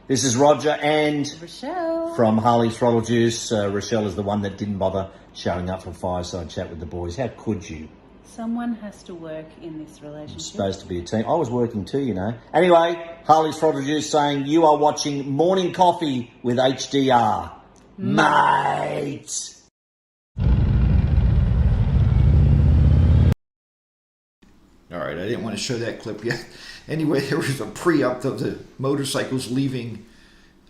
This is Roger and Rochelle from Harley Throttle Juice. Rochelle is the one that didn't bother showing up for fireside chat with the boys. How could you? Someone has to work in this relationship. It's supposed to be a team. I was working too, you know. Anyway, Harley Throttle Juice saying you are watching Morning Coffee with HDR. Mate! All right, I didn't want to show that clip yet. Anyway, there was a pre-up of the motorcycles leaving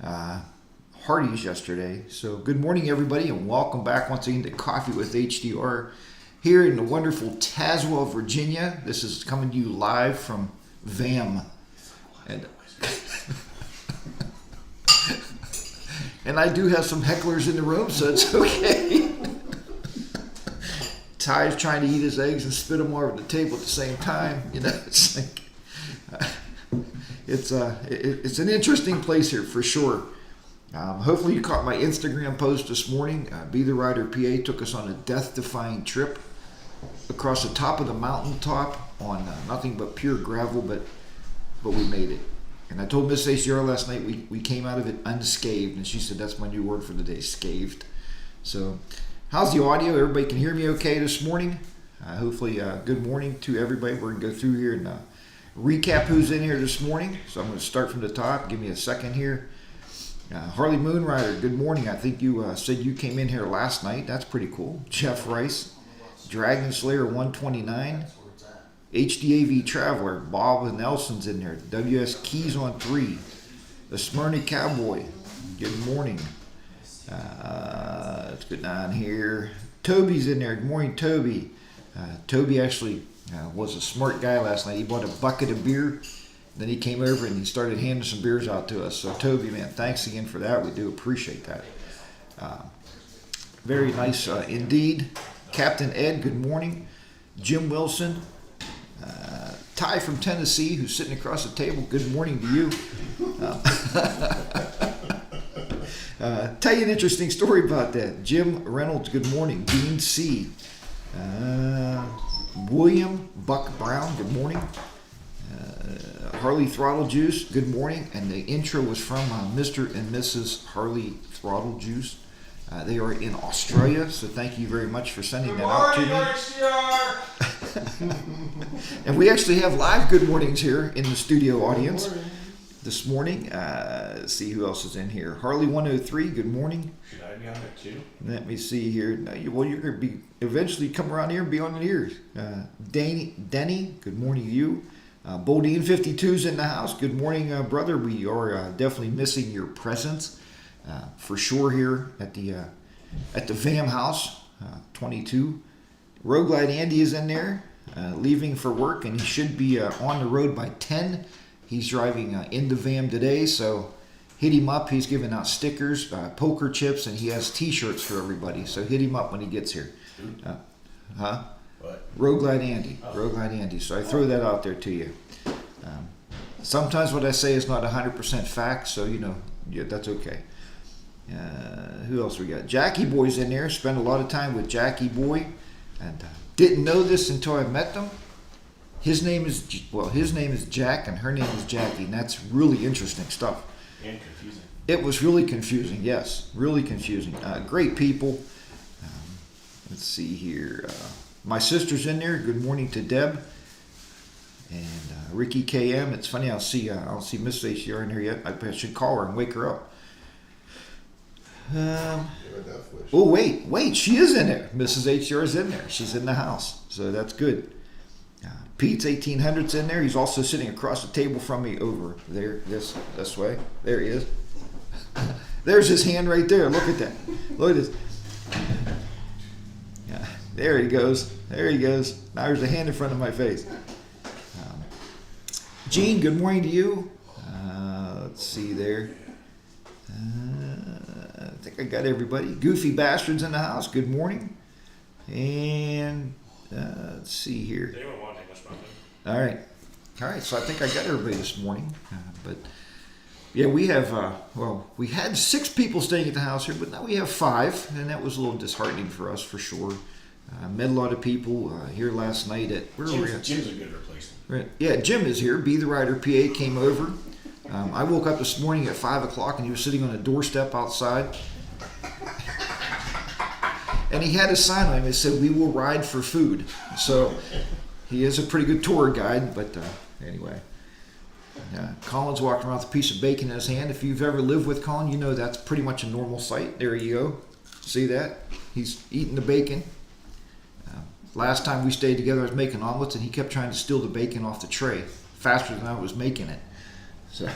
Harley's yesterday. So good morning, everybody, and welcome back once again to Coffee with HDR here in the wonderful Tazewell, Virginia. This is coming to you live from VAMM. And I do have some hecklers in the room, so it's okay. Ty's trying to eat his eggs and spit them all over the table at the same time. You know, it's like it's an interesting place here for sure. Hopefully you caught my Instagram post this morning. Be the Rider PA took us on a death-defying trip across the top of the mountaintop on nothing but pure gravel, but we made it. And I told Miss HDR last night we came out of it unscathed, and she said that's my new word for the day, scathed. So how's the audio? Everybody can hear me okay this morning? Hopefully, good morning to everybody. We're going to go through here and recap who's in here this morning. So I'm going to start from the top. Give me a second here. Harley Moonrider, good morning. I think you said you came in here last night. That's pretty cool. Jeff Rice, Dragon Slayer 129, HDAV Traveler, Bob and Nelson's in there. WS Keys on 3, the Smyrna Cowboy, good morning. Let's get down here. Toby's in there. Good morning, Toby. Toby actually was a smart guy last night. He bought a bucket of beer. Then he came over and he started handing some beers out to us. So Toby, man, thanks again for that. We do appreciate that. Very nice indeed. Captain Ed, good morning. Jim Wilson. Ty from Tennessee, who's sitting across the table. Good morning to you. Tell you an interesting story about that. Jim Reynolds, good morning. Dean C. William Buck Brown, good morning. Harley Throttle Juice, good morning. And the intro was from Mr. and Mrs. Harley Throttle Juice. They are in Australia, so thank you very much for sending that out to me. And we actually have live good mornings here in the studio audience this morning. Let's see who else is in here. Harley 103, good morning. Should I be on it too? Let me see here. Now, well, you're going to be eventually come around here and be on the ears. Denny, good morning to you. Bodine 52's in the house. Good morning, brother. We are definitely missing your presence for sure here at the VAMM house 22. Rogue Glide Andy is in there, leaving for work, and he should be on the road by 10. He's driving into VAMM today, so hit him up. He's giving out stickers, poker chips, and he has T-shirts for everybody. So hit him up when he gets here. What? Rogue Glide Andy. Rogue Glide Andy. So I throw that out there to you. Sometimes what I say is not 100% fact, so you know, yeah, that's okay. Who else we got? Jackie Boy's in there. Spent a lot of time with Jackie Boy, and didn't know this until I met them. His name is Jack, and her name is Jackie, and that's really interesting stuff. And confusing. It was really confusing, yes, really confusing. Great people. Let's see here. My sister's in there. Good morning to Deb and Ricky KM. It's funny. I'll see Miss HDR in here yet. I should call her and wake her up. Oh wait, she is in there. Mrs. HDR is in there. She's in the house, so that's good. Pete's 1800's in there. He's also sitting across the table from me over there, this way. There he is. There's his hand right there. Look at that. Look at this. Yeah, there he goes. There he goes. Now there's a hand in front of my face. Gene, good morning to you. Let's see there. I think I got everybody. Goofy Bastards in the house. Good morning. And let's see here. They won't want to take much from it. All right. So I think I got everybody this morning. But yeah, we have. We had 6 people staying at the house here, but now we have 5, and that was a little disheartening for us for sure. Met a lot of people here last night at where were we at? Jim's a good replacement. Right. Yeah, Jim is here. Be the Rider PA came over. I woke up this morning at 5 o'clock and he was sitting on a doorstep outside. And he had a sign on him that said, "We will ride for food." So he is a pretty good tour guide, but anyway. Colin's walking around with a piece of bacon in his hand. If you've ever lived with Colin, you know that's pretty much a normal sight. There you go. See that? He's eating the bacon. Last time we stayed together, I was making omelets, and he kept trying to steal the bacon off the tray faster than I was making it. So,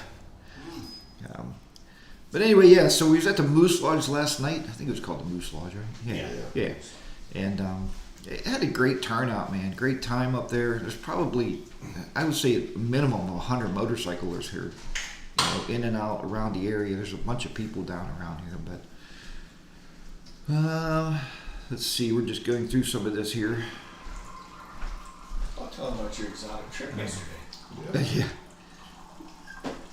but anyway, yeah. So we was at the Moose Lodge last night. I think it was called the Moose Lodge, right? Yeah. And it had a great turnout, man. Great time up there. There's probably, I would say, a minimum of 100 motorcyclers here, in and out around the area. There's a bunch of people down around here, but let's see. We're just going through some of this here. I'll tell them about your exotic trip yesterday. Yeah.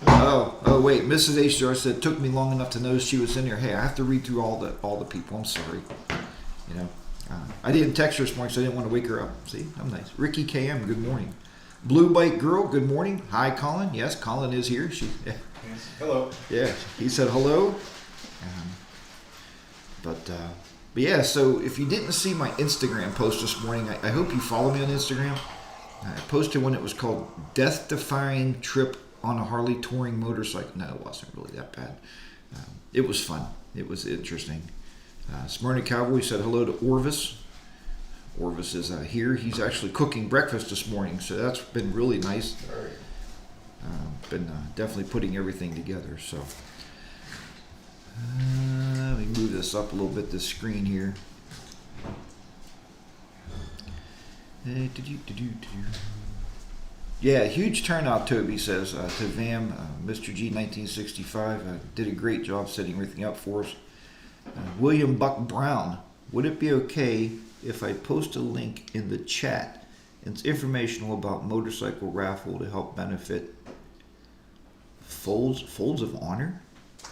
Oh, wait. Mrs. HDR said it took me long enough to notice she was in there. Hey, I have to read through all the people. I'm sorry. I didn't text her this morning, so I didn't want to wake her up. See, I'm nice. Ricky KM, good morning. Blue Bike Girl, good morning. Hi, Colin. Yes, Colin is here. Yes. Hello. Yeah, he said hello. But yeah, so if you didn't see my Instagram post this morning, I hope you follow me on Instagram. I posted one that was called Death-Defying Trip on a Harley Touring Motorcycle. No, it wasn't really that bad. It was fun. It was interesting. Smyrna Cowboy said hello to Orvis. Orvis is here. He's actually cooking breakfast this morning, so that's been really nice. Been definitely putting everything together. So let me move this up a little bit, this screen here. Yeah, huge turnout, Toby says, to VAMM. Mr. G 1965 did a great job setting everything up for us. William Buck Brown, would it be okay if I post a link in the chat? It's informational about motorcycle raffle to help benefit Folds of Honor?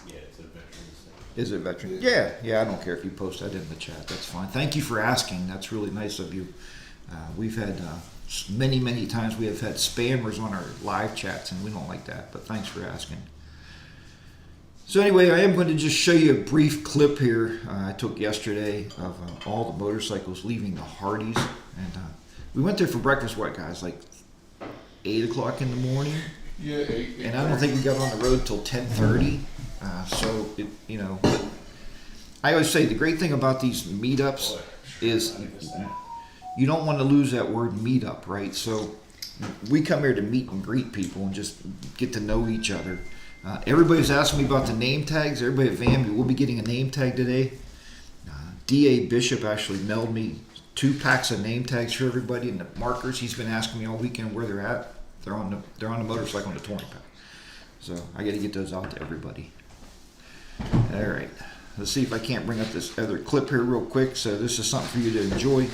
Yeah, it's a veteran's thing. Is it veteran? Yeah, I don't care if you post that in the chat. That's fine. Thank you for asking. That's really nice of you. We've had many times we have had spammers on our live chats, and we don't like that, but thanks for asking. So anyway, I am going to just show you a brief clip here I took yesterday of all the motorcycles leaving the Hardee's. And we went there for breakfast, what guys, like 8 o'clock in the morning? Yeah, 8. And I don't think we got on the road till 10:30. So, but I always say the great thing about these meetups is you don't want to lose that word meetup, right? So we come here to meet and greet people and just get to know each other. Everybody's asking me about the name tags. Everybody at VAMM, we'll be getting a name tag today. D.A. Bishop actually mailed me 2 packs of name tags for everybody and the markers. He's been asking me all weekend where they're at. They're on the motorcycle on the touring pack. So I got to get those out to everybody. All right. Let's see if I can't bring up this other clip here real quick. So this is something for you to enjoy.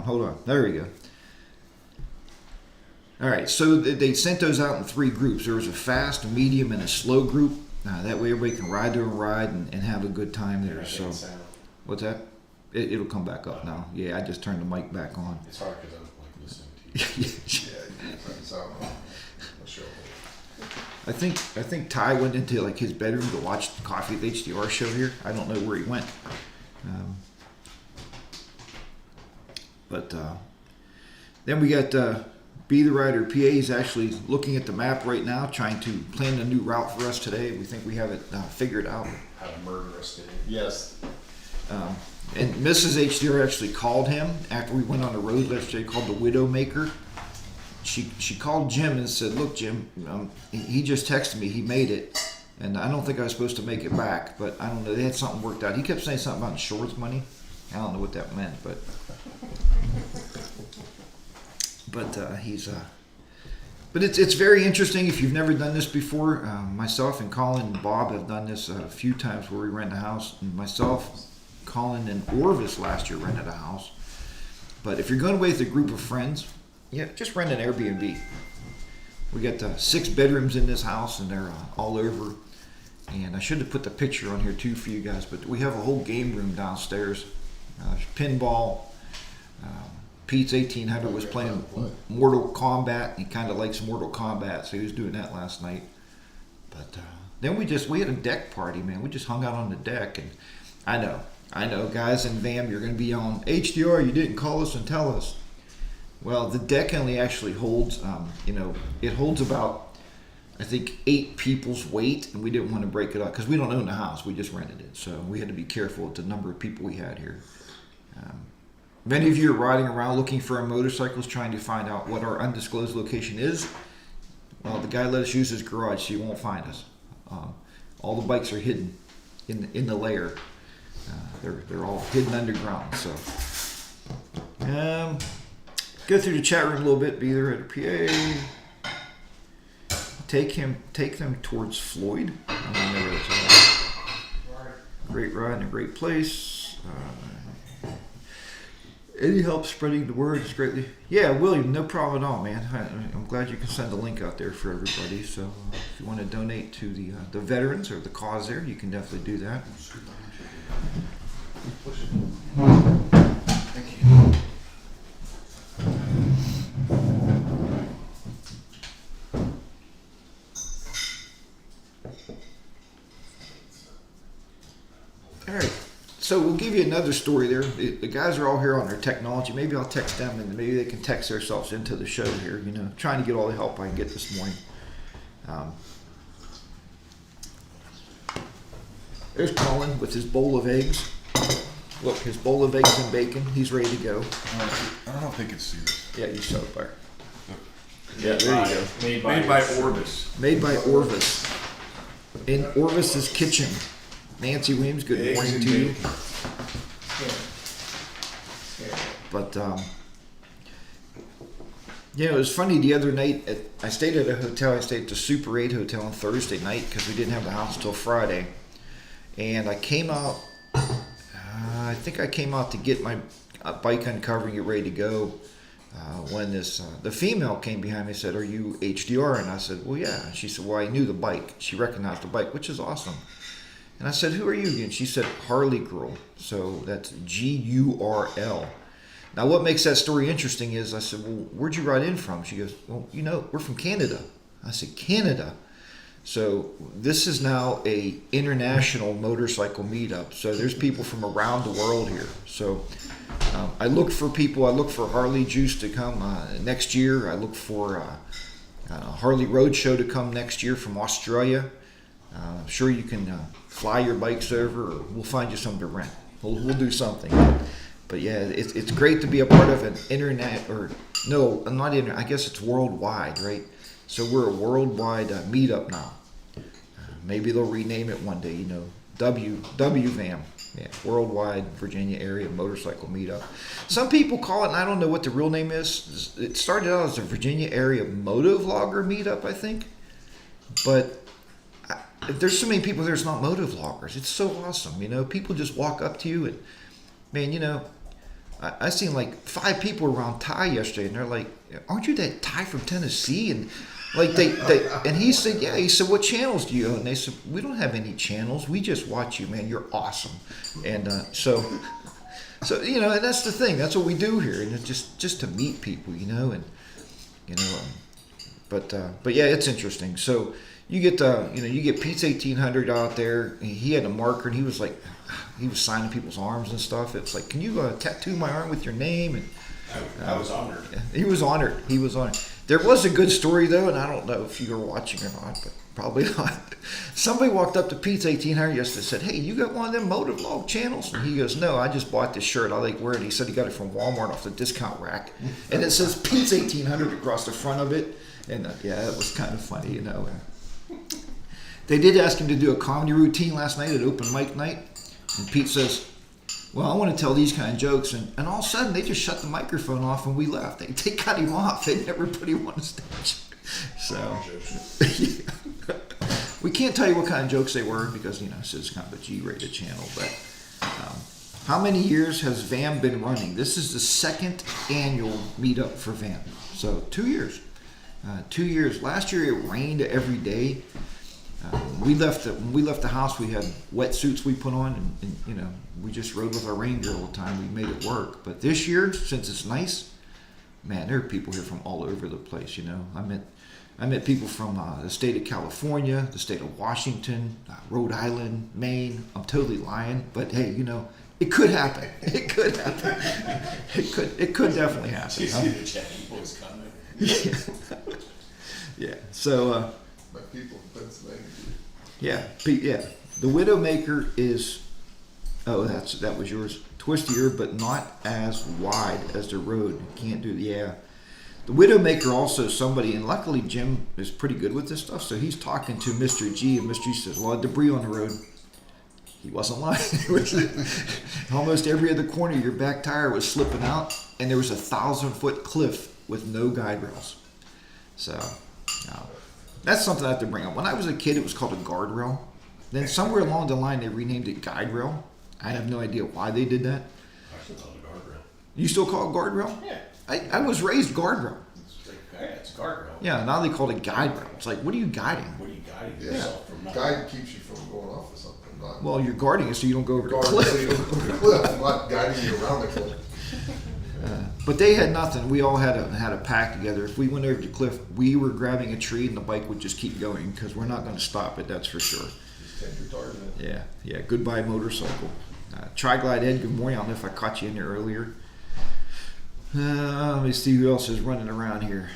Hold on. There we go. All right. So they sent those out in 3 groups. There was a fast, a medium, and a slow group. That way everybody can ride their own ride and have a good time there. So, what's that? It'll come back up now. Yeah, I just turned the mic back on. It's hard because I'm like listening to you. I think Ty went into like his bedroom to watch the Coffee with HDR show here. I don't know where he went. But then we got Be the Rider PA is actually looking at the map right now, trying to plan a new route for us today. We think we have it figured out. How to murder us today. Yes. And Mrs. HDR actually called him after we went on the road yesterday, called the Widowmaker. She called Jim and said, look, Jim, he just texted me. He made it. And I don't think I was supposed to make it back, but I don't know. They had something worked out. He kept saying something about insurance money. I don't know what that meant, but but it's very interesting. If you've never done this before, myself and Colin and Bob have done this a few times where we rent a house. And myself, Colin, and Orvis last year rented a house. But if you're going away with a group of friends, yeah, just rent an Airbnb. We got 6 bedrooms in this house, and they're all over. And I should have put the picture on here too for you guys, but we have a whole game room downstairs. Pinball. Pete's 1800 was playing Mortal Kombat. He kind of likes Mortal Kombat, so he was doing that last night. But then we had a deck party, man. We just hung out on the deck, and I know, guys in VAMM, you're going to be on HDR. You didn't call us and tell us. Well, the deck only actually holds, it holds about, I think, 8 people's weight, and we didn't want to break it up because we don't own the house. We just rented it, so we had to be careful with the number of people we had here. Many of you are riding around looking for our motorcycles, trying to find out what our undisclosed location is. Well, the guy let us use his garage, so you won't find us. All the bikes are hidden in the lair. They're all hidden underground. So, go through the chat room a little bit. Be there at a PA. Take them towards Floyd. I don't know where it's at. Great ride in a great place. Any help spreading the word is greatly. Yeah, William, no problem at all, man. I'm glad you can send a link out there for everybody. So if you want to donate to the veterans or the cause there, you can definitely do that. Thank you. All right. So we'll give you another story there. The guys are all here on their technology. Maybe I'll text them and maybe they can text themselves into the show here. Trying to get all the help I can get this morning. There's Colin with his bowl of eggs. Look, his bowl of eggs and bacon. He's ready to go. I don't think it's serious. Yeah, you saw it there. Yeah, there you go. Made by Orvis. Made by Orvis. In Orvis's kitchen. Nancy Weems, good Eggs morning and to you. bacon. But it was funny the other night. I stayed at a hotel. I stayed at the Super 8 Hotel on Thursday night because we didn't have the house till Friday. And I came out. I think I came out to get my bike uncovering, get ready to go. When the female came behind me and said, "Are you HDR?" And I said, "Well, yeah." And she said, "Well, I knew the bike." She recognized the bike, which is awesome. And I said, "Who are you?" And she said, "Harley Girl." So that's GURL. Now, what makes that story interesting is I said, "Well, where'd you ride in from?" She goes, "Well, we're from Canada." I said, "Canada?" So this is now a international motorcycle meetup. So there's people from around the world here. So I look for people. I look for Harley Juice to come next year. I look for Harley Roadshow to come next year from Australia. I'm sure you can fly your bikes over, or we'll find you something to rent. We'll do something. But yeah, it's great to be a part of an internet, or no, not internet. I guess it's worldwide, right? So we're a worldwide meetup now. Maybe they'll rename it one day. WVAMM. Yeah, Worldwide Virginia Area Motorcycle Meetup. Some people call it, and I don't know what the real name is. It started out as a Virginia Area Motovlogger Meetup, I think. But there's so many people there, it's not motovloggers. It's so awesome, People just walk up to you and, man, I seen like 5 people around Ty yesterday, and they're like, "Aren't you that Ty from Tennessee?" And like they and he said, "Yeah." He said, "What channels do you own?" And they said, "We don't have any channels. We just watch you, man. You're awesome." And so and that's the thing. That's what we do here, and it's just to meet people, But yeah, it's interesting. So you get you get Pete's 1800 out there. He had a marker, and he was signing people's arms and stuff. It's like, "Can you tattoo my arm with your name?" And I was honored. he was honored. There was a good story though, and I don't know if you were watching or not, but probably not. Somebody walked up to Pete's 1800 yesterday and said, "Hey, you got one of them motovlog channels?" And he goes, "No, I just bought this shirt. I like wearing it." He said he got it from Walmart off the discount rack, and it says Pete's 1800 across the front of it. And yeah, it was kind of funny, you know. They did ask him to do a comedy routine last night at open mic night, and Pete says, "Well, I want to tell these kind of jokes," and all of a sudden they just shut the microphone off and we left. They cut him off. They never put him on the stage. So yeah. We can't tell you what kind of jokes they were because, you know, this is kind of a G-rated channel. But how many years has VAMM been running? This is the second annual meetup for VAMM. So 2 years. 2 years. Last year it rained every day. When we left the house, we had wetsuits we put on, and you know, we just rode with our rain gear all the time. We made it work. But this year, since it's nice, man, there are people here from all over the place. You know, I met people from the state of California, the state of Washington, Rhode Island, Maine. I'm totally lying, but hey, you know, it could happen. It could happen. It could definitely happen. You see the Jackie boys coming. Yeah. Yeah. So. My people in Pennsylvania. Yeah, yeah. The Widowmaker is, that was yours. Twistier, but not as wide as the road. Can't do, yeah. The Widowmaker also somebody, and luckily Jim is pretty good with this stuff, so he's talking to Mr. G, and Mr. G says, "A lot of debris on the road." He wasn't lying. Almost every other corner, your back tire was slipping out, and there was a 1,000-foot cliff with no guide rails. So, that's something I have to bring up. When I was a kid, it was called a guardrail. Then somewhere along the line, they renamed it guide rail. I have no idea why they did that. I still call it a guardrail. You still call it guardrail? Yeah. I was raised guardrail. It's like, yeah, it's a guardrail. Yeah, now they call it guide rail. It's like, what are you guiding? What are you guiding Yeah. yourself from? Guide keeps you from going off of something. Not Well, you're guarding it so you don't go over the guarding cliff. so you don't go over the cliff, not guiding you around the cliff. But they had nothing. We all had a pack together. If we went over the cliff, we were grabbing a tree and the bike would just keep going because we're not going to stop it, that's for sure. Just tend your target. Yeah. Goodbye, motorcycle. Tri-Glide Ed, good morning. I don't know if I caught you in there earlier. Let me see who else is running around here.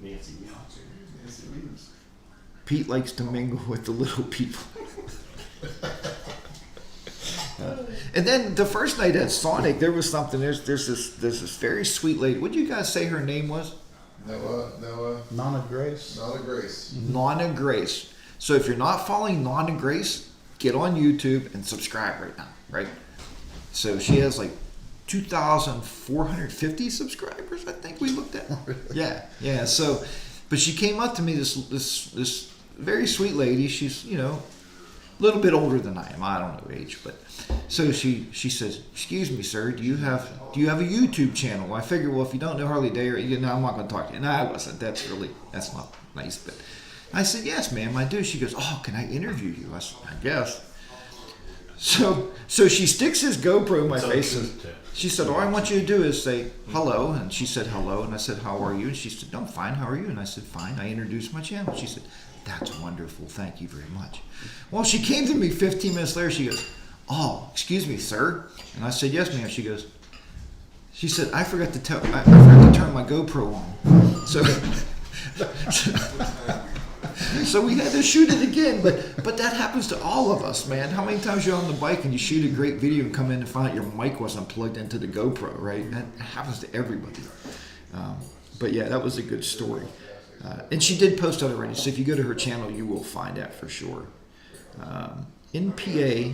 Nancy Williams. Pete likes to mingle with the little people. And then the first night at Sonic, there was something. There's this very sweet lady. What did you guys say her name was? Noah. Nana Grace. Not a Grace. Nana Grace. So if you're not following Nana Grace, get on YouTube and subscribe right now, right? So she has like 2,450 subscribers, I think we looked at. Yeah. So, but she came up to me, this very sweet lady. She's, you know, a little bit older than I am. I don't know age, but so she says, "Excuse me, sir, do you have a YouTube channel?" I figure, well, if you don't know Harley Day, you know, I'm not going to talk to you. No, I wasn't. That's not nice. But I said, "Yes, ma'am, I do." She goes, "Oh, can I interview you?" I said, "I guess." So she sticks his GoPro in my face and she said, "All I want you to do is say hello." And she said hello, and I said, "How are you?" And she said, "No, fine. How are you?" And I said, "Fine." I introduced my channel. She said, "That's wonderful. Thank you very much." Well, she came to me 15 minutes later. She goes, "Oh, excuse me, sir." And I said, "Yes, ma'am." She said, I forgot to turn my GoPro on. So we had to shoot it again, but that happens to all of us, man. How many times you're on the bike and you shoot a great video and come in and find out your mic wasn't plugged into the GoPro, right? That happens to everybody. But yeah, that was a good story. And she did post that already, so if you go to her channel, you will find that for sure. In PA,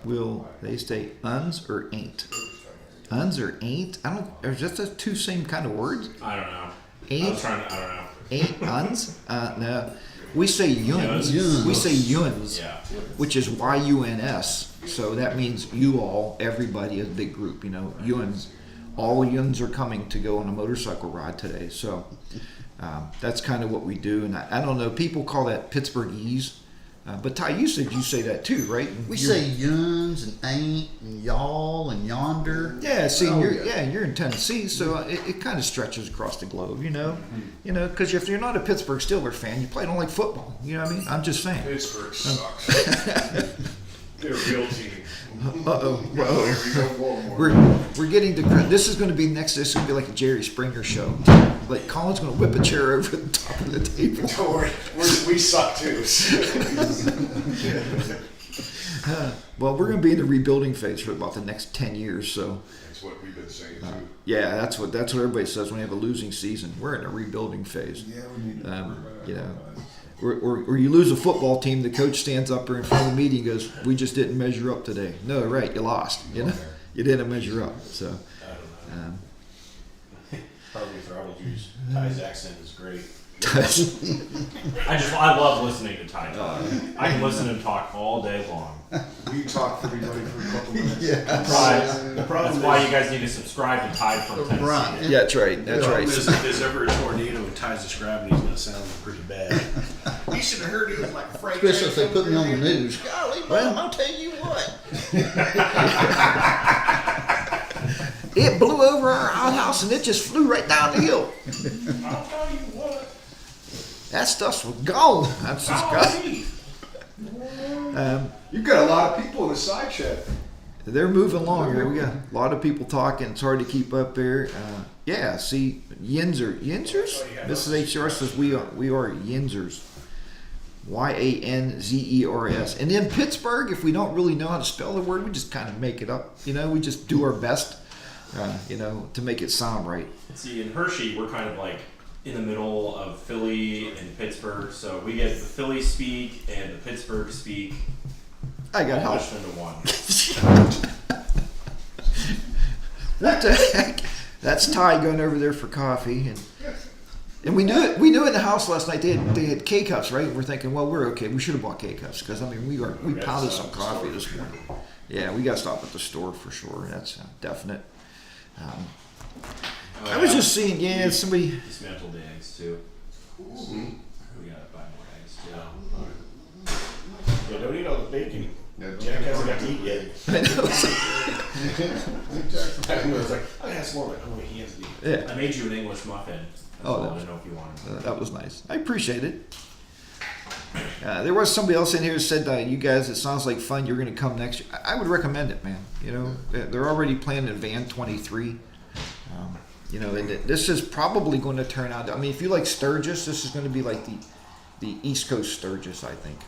will they say uns or ain't? Uns or ain't? Or is that the two same kind of words? I don't know. Ain't? I don't know. Ain't uns? No. We say yuns. Yuns. We say yuns, Yeah. which is Y-U-N-S. So that means you all, everybody, a big group, you know, yuns. All yuns are coming to go on a motorcycle ride today. So that's kind of what we do. And I don't know, people call that Pittsburghese. But Ty, you said you say that too, right? We say yuns and ain't and y'all and yonder. Yeah, see, Oh, you're in Tennessee, so it kind of stretches across the globe, you know, because if you're not a Pittsburgh Steelers fan, you probably don't like football. You know what I mean? I'm just saying. Pittsburgh sucks. They're a real team. We're getting to this is going to be next. This is going to be like a Jerry Springer show. like Colin's going to whip a chair over the top of the table. Don't worry, we suck too. Well, we're going to be in the rebuilding phase for about the next 10 years, so That's what we've been saying too. yeah, that's what everybody says when you have a losing season. We're in a rebuilding phase. Yeah, we need to. You know, or you lose a football team, the coach stands up there in front of the meeting and goes, "We just didn't measure up today." No, right, you lost. You know, you didn't measure up. So, Harley Throttle Juice. Ty's accent is great. um, I love listening to Ty talk. I can listen to him talk all day long. We talked for everybody for a couple minutes. That's why you guys need to subscribe to Ty from Tennessee. Right. yeah, that's right. That's right. If there's ever a tornado and Ty's describing, he's going to sound pretty bad. You should have heard he was like a freight Especially if they train. put me on the news. Golly, well, I'll tell you what. It blew over our outhouse and it just flew right down the hill. I'll tell you what. That stuff was gone. That's just gone. You've got a lot of people in the side chat. They're moving along here. We got a lot of people talking. It's hard to keep up there. Yeah, see, Yinzers? Mrs. HR says we are Yinzers. Yanzers. And in Pittsburgh, if we don't really know how to spell the word, we just kind of make it up. You know, we just do our best, you know, to make it sound right. See, in Hershey, we're kind of like in the middle of Philly and Pittsburgh, so we get the Philly speak and the Pittsburgh speak I got all help. mushed into one. What the heck? That's Ty going over there for coffee, and we knew it. We knew in the house last night they had K cups, right? We're thinking, well, we're okay. We should have bought K cups because I mean we pounded some coffee this morning. Yeah, we got to stop at the store for sure. That's definite. I was just seeing, somebody. Dismantled the eggs too. We gotta buy more eggs too. Yeah, don't eat all the bacon. Yeah, Jack hasn't got to eat yet. I know. I was like, I'm going to have some more, but oh, he has to eat. Yeah, I made you an English muffin. Oh, I that didn't know if you wanted. that was nice. I appreciate it. There was somebody else in here who said, "You guys, it sounds like fun. You're going to come next year." I would recommend it, man. You know, they're already planning VAMM22. You know, and this is probably going to turn out. I mean, if you like Sturgis, this is going to be like the East Coast Sturgis, I think,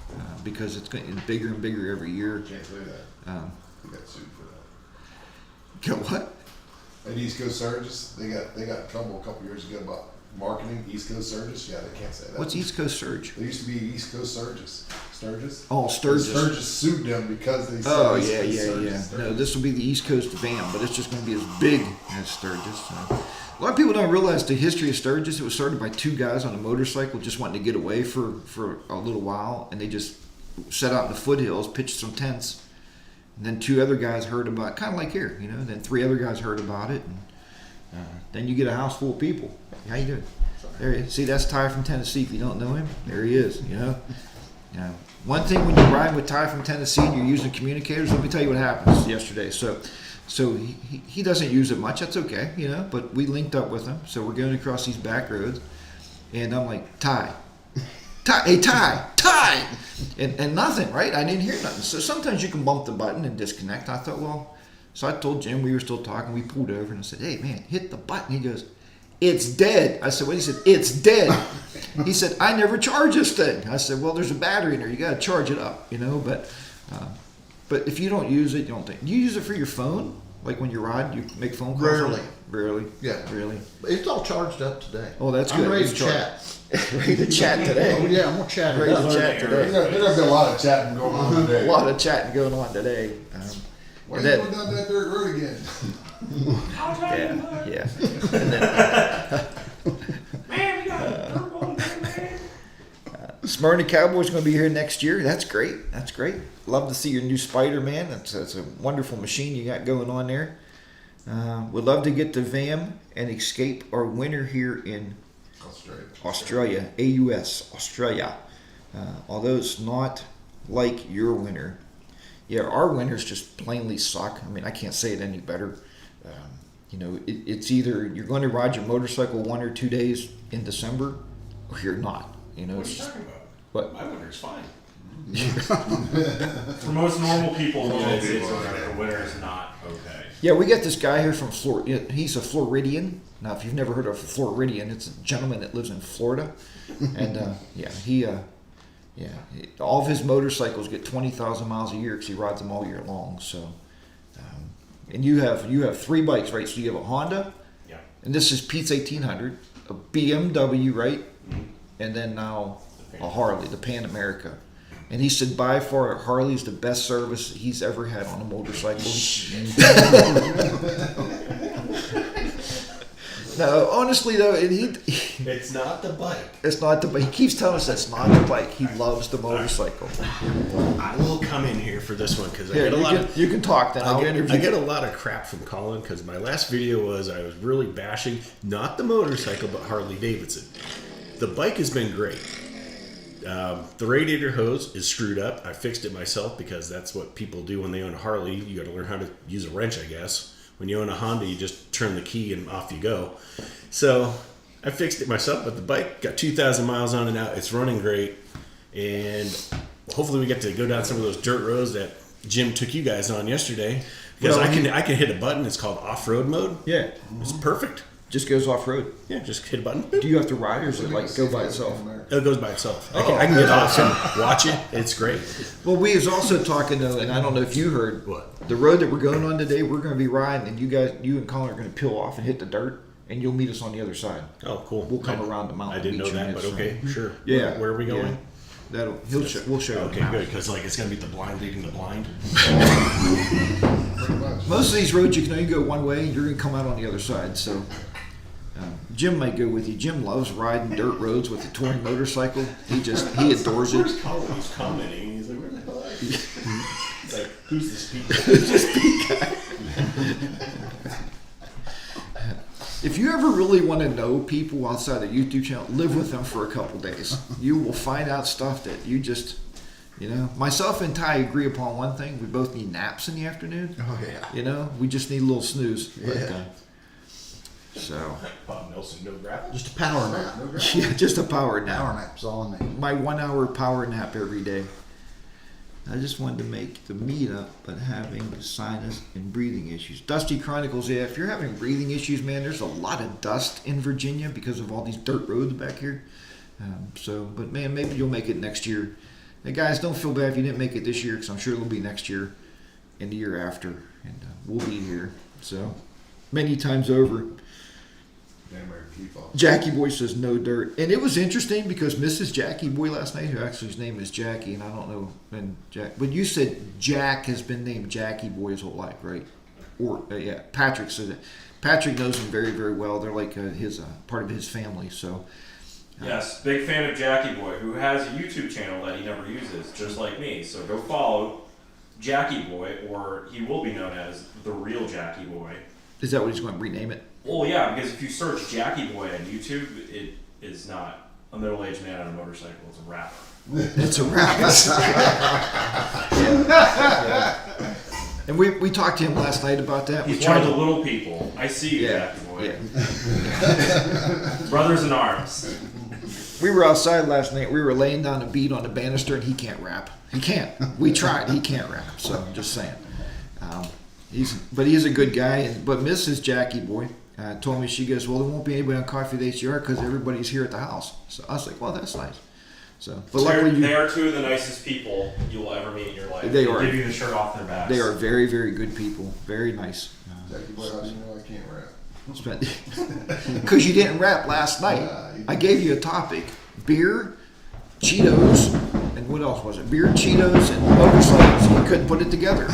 because it's getting bigger and bigger every year. Can't say that. We got sued for that. Go what? At East Coast Sturgis, they got in trouble a couple years ago about marketing East Coast Sturgis. Yeah, they can't say that. What's East Coast Surge? They used to be East Coast Sturgis. Sturgis. Oh, Sturgis. Sturgis sued them because they said Oh East yeah, Coast yeah, Sturgis, yeah. Sturgis. No, this will be the East Coast VAMM, but it's just going to be as big as Sturgis. So. A lot of people don't realize the history of Sturgis. It was started by two guys on a motorcycle just wanting to get away for a little while, and they just set out in the foothills, pitched some tents, and then two other guys heard about it, kind of like here, you know. Then three other guys heard about it, and then you get a house full of people. How you doing? There he is. See, that's Ty from Tennessee. If you don't know him, there he is. You know. One thing when you're riding with Ty from Tennessee and you're using communicators, let me tell you what happened yesterday. So he doesn't use it much. That's okay, you know. But we linked up with him, so we're going across these back roads, and I'm like, Ty, hey Ty, and nothing, right? I didn't hear nothing. So sometimes you can bump the button and disconnect. I thought, well, so I told Jim, we were still talking. We pulled over and I said, hey man, hit the button. He goes, it's dead. I said, what? He said, it's dead. He said, I never charge this thing. I said, well, there's a battery in there. You got to charge it up, you know. But if you don't use it, you don't think. You use it for your phone, like when you ride, you make phone calls. Rarely. Yeah. Really. It's all charged up today. Oh, that's good. I'm ready It's to charged. chat. Ready to chat Oh today. yeah, I'm gonna chat it Ready to up. chat today. There's gonna be a lot of chatting going on A today. lot of chatting going on today. Why and are you then- going down that dirt road again? Yeah. And then, Man, we got a dirt road there, man. Smyrna Cowboys going to be here next year. That's great. That's great. Love to see your new Spider-Man. That's a wonderful machine you got going on there. Would love to get to VAMM and escape our winter here in Australia, Australia. Although it's not like your winter. Yeah, our winters just plainly suck. I mean, I can't say it any better. You know, it's either you're going to ride your motorcycle 1 or 2 days in December, or you're not. You know, What are it's you talking about? what? My winter's fine. For most normal people in the United States, the winter is not okay. Yeah, we got this guy here from Florida. He's a Floridian, Now, if you've never heard of a Floridian, it's a gentleman that lives in Florida, and all of his motorcycles get 20,000 miles a year because he rides them all year long. So, and you have 3 bikes, right? So you have a Honda, Yeah. and this is Pete's 1800, a BMW, right? Mhm. And then now a Harley, the Pan America. And he said by far Harley's the best service he's ever had on a motorcycle. No, honestly though, It's not the bike. it's not the bike. He keeps telling us that's not the bike. He loves the motorcycle. I will come in here for this one because I Yeah, get a lot you can talk then. I'll interview I get a lot of crap from Colin because my last video was I was really bashing not the motorcycle but Harley Davidson. The bike has been great. The radiator hose is screwed up. I fixed it myself because that's what people do when they own a Harley. You got to learn how to use a wrench, I guess. When you own a Honda, you just turn the key and off you go. So I fixed it myself, but the bike got 2,000 miles on it now. It's running great, and hopefully we get to go down some of those dirt roads that Jim took you guys on yesterday. Because Well, I can hit a button. It's called off-road mode. Yeah, It's perfect. just goes off road. Yeah, just hit a button. Do you have to ride or is it like go by itself? It goes by itself. I can get off and watch it. It's great. Well, we was also talking though, and I don't know if you heard What? the road that we're going on today. We're going to be riding, and you and Colin are going to peel off and hit the dirt, and you'll meet us on the other side. Oh, cool. We'll come around the mountain. I didn't know meet you that, in but it, okay, sure. Yeah. Where are we going? Yeah. We'll show you. Okay, good, because like it's gonna be the blind leading the blind. Pretty much. Most of these roads you can only go one way, and you're going to come out on the other side. So Jim might go with you. Jim loves riding dirt roads with a touring motorcycle. He adores it. Colin was commenting. He's like, "Where the hell are you?" It's like, "Who's the speaker?" If you ever really want to know people outside the YouTube channel, live with them for a couple days. You will find out stuff that you just, myself and Ty agree upon one thing. We both need naps in the afternoon. Oh yeah. We just need a little snooze. But, Yeah. so, Bob Nelson, no gravel. Just a power nap. yeah, just a power nap. Power nap's all I need. My 1 hour power nap every day. I just wanted to make the meetup, but having sinus and breathing issues. Dusty Chronicles, yeah, if you're having breathing issues, man, there's a lot of dust in Virginia because of all these dirt roads back here. But man, maybe you'll make it next year. Hey guys, don't feel bad if you didn't make it this year, because I'm sure it'll be next year and the year after, and we'll be here. So, many times over. Jackie Boy says no dirt, and it was interesting because Mrs. Jackie Boy last night, who actually his name is Jackie, and I don't know, and Jack, but you said Jack has been named Jackie Boy his whole life, right? Or yeah, Patrick said it. Patrick knows him very, very well. They're like his part of his family. So Yes, big fan of Jackie Boy, who has a YouTube channel that he never uses, just like me. So go follow Jackie Boy, or he will be known as the real Jackie Boy. is that what he's going to rename it? Well, yeah, because if you search Jackie Boy on YouTube, it is not a middle-aged man on a motorcycle. It's a rapper. It's a wrap. And we talked to him last night about that. He's one of the little people. I see you, Yeah, Jackie Boy. yeah. Brothers in arms. We were outside last night. We were laying down a beat on the banister, and he can't rap. He can't. We tried. He can't rap. So I'm just saying. He's a good guy. But Mrs. Jackie Boy told me, she goes, well, there won't be anybody on Coffee with HDR because everybody's here at the house. So I was like, well, that's nice. So, but luckily They are two of the nicest people you will ever meet in your life. They are. Give you the shirt off their backs. they are very, very good people. Very nice. Jackie Boy, how do you know I can't rap? Because you didn't rap last night. I gave you a topic: beer, Cheetos, and what else was it? Beer, Cheetos, and motorcycles. You couldn't put it together,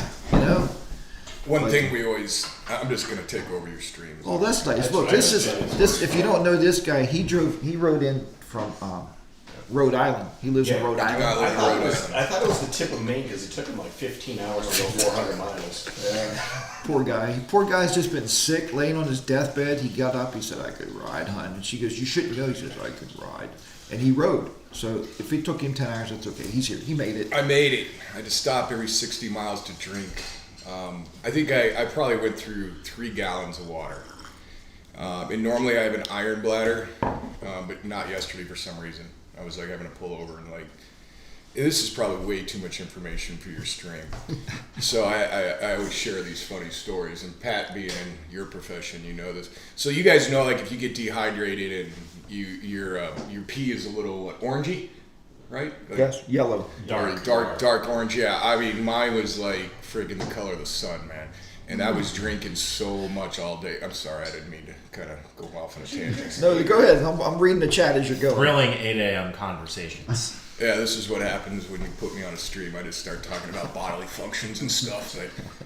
One thing we always, I'm just going to take over your stream. Oh, that's nice. Look, this is. If you don't know this guy, he rode in from Rhode Island. He lives in Rhode Island. I thought it was the tip of Maine because it took him like 15 hours to go 400 miles. Yeah. Poor guy. Poor guy's just been sick, laying on his deathbed. He got up. He said, "I could ride, hon." And she goes, "You shouldn't go." He says, "I could ride," and he rode. So if it took him 10 hours, that's okay. He's here. He made it. I made it. I had to stop every 60 miles to drink. I think I probably went through 3 gallons of water. And normally I have an iron bladder, but not yesterday for some reason. I was like having to pull over and like this is probably way too much information for your stream. So I always share these funny stories. And Pat, being in your profession, you know this. So you guys know, like, if you get dehydrated and your pee is a little orangey, right? Like, Yes, yellow. dark orange. Yeah, I mean, mine was like friggin' the color of the sun, man. And I was drinking so much all day. I'm sorry, I didn't mean to kind of go off on a tangent. No, go ahead. I'm reading the chat as you're going. Grilling 8 a.m. conversations. Yeah, this is what happens when you put me on a stream. I just start talking about bodily functions and stuff.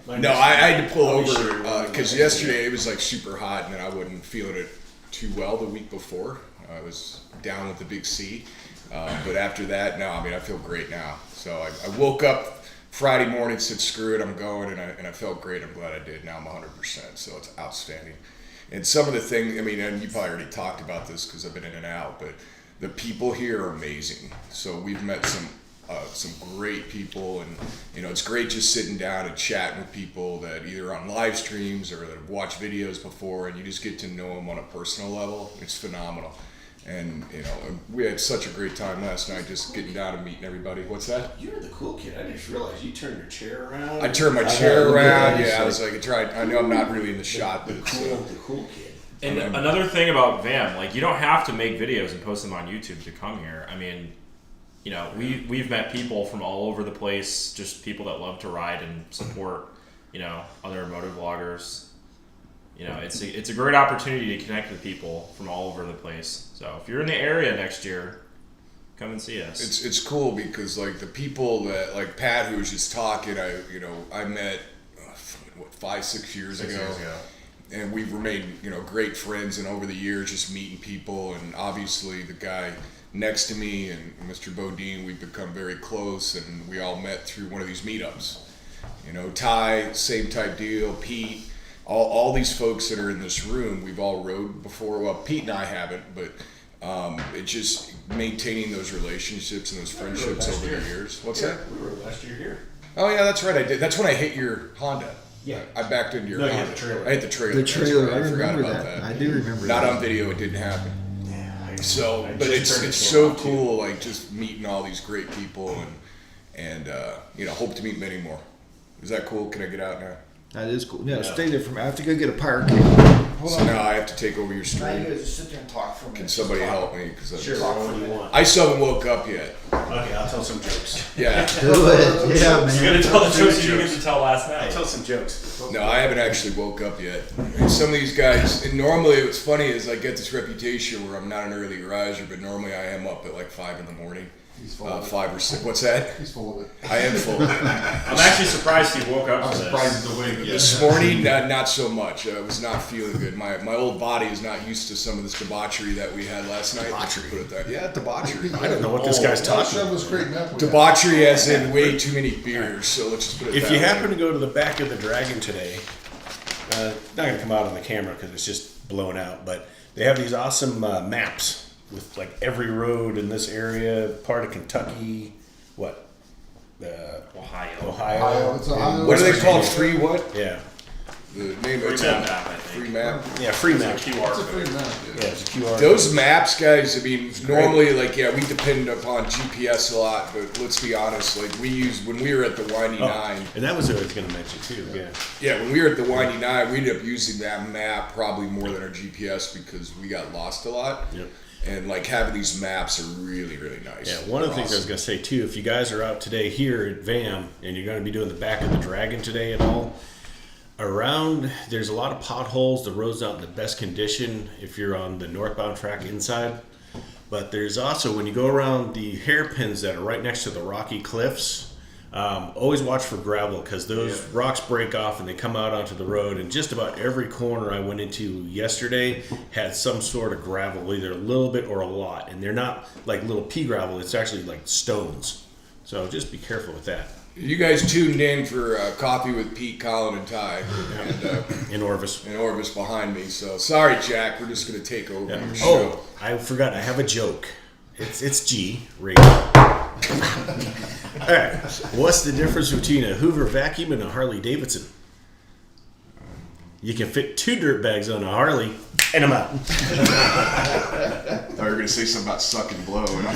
No, I had to pull over because yesterday it was like super hot, and then I wasn't feeling it too well the week before. I was down with the big C. But after that, no, I mean, I feel great now. So I woke up Friday morning, said, screw it, I'm going, and I felt great. I'm glad I did. Now I'm 100%, so it's outstanding. And some of the things, I mean, and you probably already talked about this because I've been in and out, but the people here are amazing. So we've met some great people, and you know, it's great just sitting down and chatting with people that either on live streams or that have watched videos before, and you just get to know them on a personal level. It's phenomenal. And you know, we had such a great time last night, just getting down and meeting everybody. What's that? You're the cool kid. I just realized you turned your chair around. I turned my chair around. Yeah, I was like, I tried. I know I'm not really in the shot, but it's the cool kid. And another thing about VAMM, like, you don't have to make videos and post them on YouTube to come here. I mean, you know, we've met people from all over the place, just people that love to ride and support, you know, other motor vloggers. You know, it's a great opportunity to connect with people from all over the place. So if you're in the area next year, come and see us. It's cool because like the people that like Pat, who was just talking, I met 5-6 years ago. And we've remained, you know, great friends, and over the years, just meeting people, and obviously the guy next to me and Mr. Bodine, we've become very close, and we all met through one of these meetups. You know, Ty, same type deal, Pete, all these folks that are in this room, we've all rode before. Well, Pete and I haven't, but it's just maintaining those relationships and those friendships over the years. What's that? We were last year here. Oh yeah, that's right. I did. That's when I hit your Honda. Yeah. I backed into your No, you Honda. hit the trailer. I hit the trailer. The That's trailer, right. I forgot remember about that. I do remember Not that. on video, it didn't happen. Yeah. So, I but just turned it's the so camera on, too. cool, like just meeting all these great people, and you know, hope to meet many more. Is that cool? Can I get out now? That is cool. Yeah, stay there for me. I have to go get a pirate cake. So now I have to take over your Now you stream. guys just sit there and talk for a minute. Can somebody help me? Because Sure, what do you want? I still haven't woke up yet. Okay, I'll tell some jokes. Yeah. Do it. Yeah, You're man. gonna tell the jokes you didn't get to tell last I'll night. tell some jokes. No, I haven't actually woke up yet. And some of these guys, and normally what's funny is I get this reputation where I'm not an early riser, but normally I am up at like 5 in the morning. He's full of it. 5 or 6. What's that? He's full of it. I am full of it. I'm actually surprised he woke up I'm for surprised this. he's awake. This morning, not so much. I was not feeling good. My old body is not used to some of this debauchery that we had last night. Debauchery? Put it that. Yeah, debauchery. I don't know what this guy's talking That about. was great nap. Debauchery as in way too many beers. So let's just put it If that you way. happen to go to the back of the Dragon today, not going to come out on the camera because it's just blown out, but they have these awesome maps with like every road in this area, part of Kentucky, what? Ohio. Ohio, it's Ohio. What are they West called? Virginia. Free what? Yeah. The name of Free it. map, I think. Free map. Yeah, free map. It's a It's a QR free code. nap. Yeah, it's a QR. Those code. maps, guys, I mean, normally, like, yeah, we depend upon GPS a lot, but let's be honest, like, when we were at the Windy Nine, And that was what I was going to mention too. Yeah. yeah, when we were at the Windy Nine, we ended up using that map probably more than our GPS because we got lost a lot. Yep. And, like, having these maps are really, really nice. Yeah, one of the They're things I was going to say too, if you guys are out today here at VAMM and you're going to be doing the back of the Dragon today and all, there's a lot of potholes. The road's not in the best condition if you're on the northbound track inside. But there's also, when you go around the hairpins that are right next to the rocky cliffs, always watch for gravel because those rocks break off and they come out onto the road. And just about every corner I went into yesterday had some sort of gravel, either a little bit or a lot. And they're not like little pea gravel, it's actually like stones. So just be careful with that. You guys tuned in for Coffee with Pete, Colin, and Ty. And, In Orvis. and Orvis behind me. So, sorry, Jack, we're just going to take over your show. Oh, I forgot. I have a joke. It's G. Ray. All right. What's the difference between a Hoover vacuum and a Harley Davidson? You can fit 2 dirt bags on a Harley, and I'm out. I thought you were going to say something about suck and blow. And I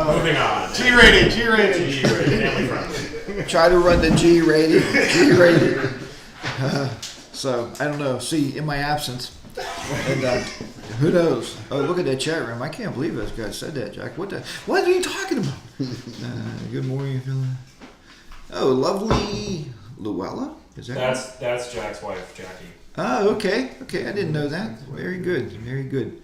was Moving on. G-rated. G-rated, family friendly. Try to run the G-rated. So, I don't know. See, in my absence, and who knows? Oh, look at that chat room. I can't believe this guy said that, Jack. What are you talking about? Good morning, Phil. Oh, lovely Luella? Is that That's Jack's wife, Jackie. Oh, okay. Okay, I didn't know that. Very good. Very good.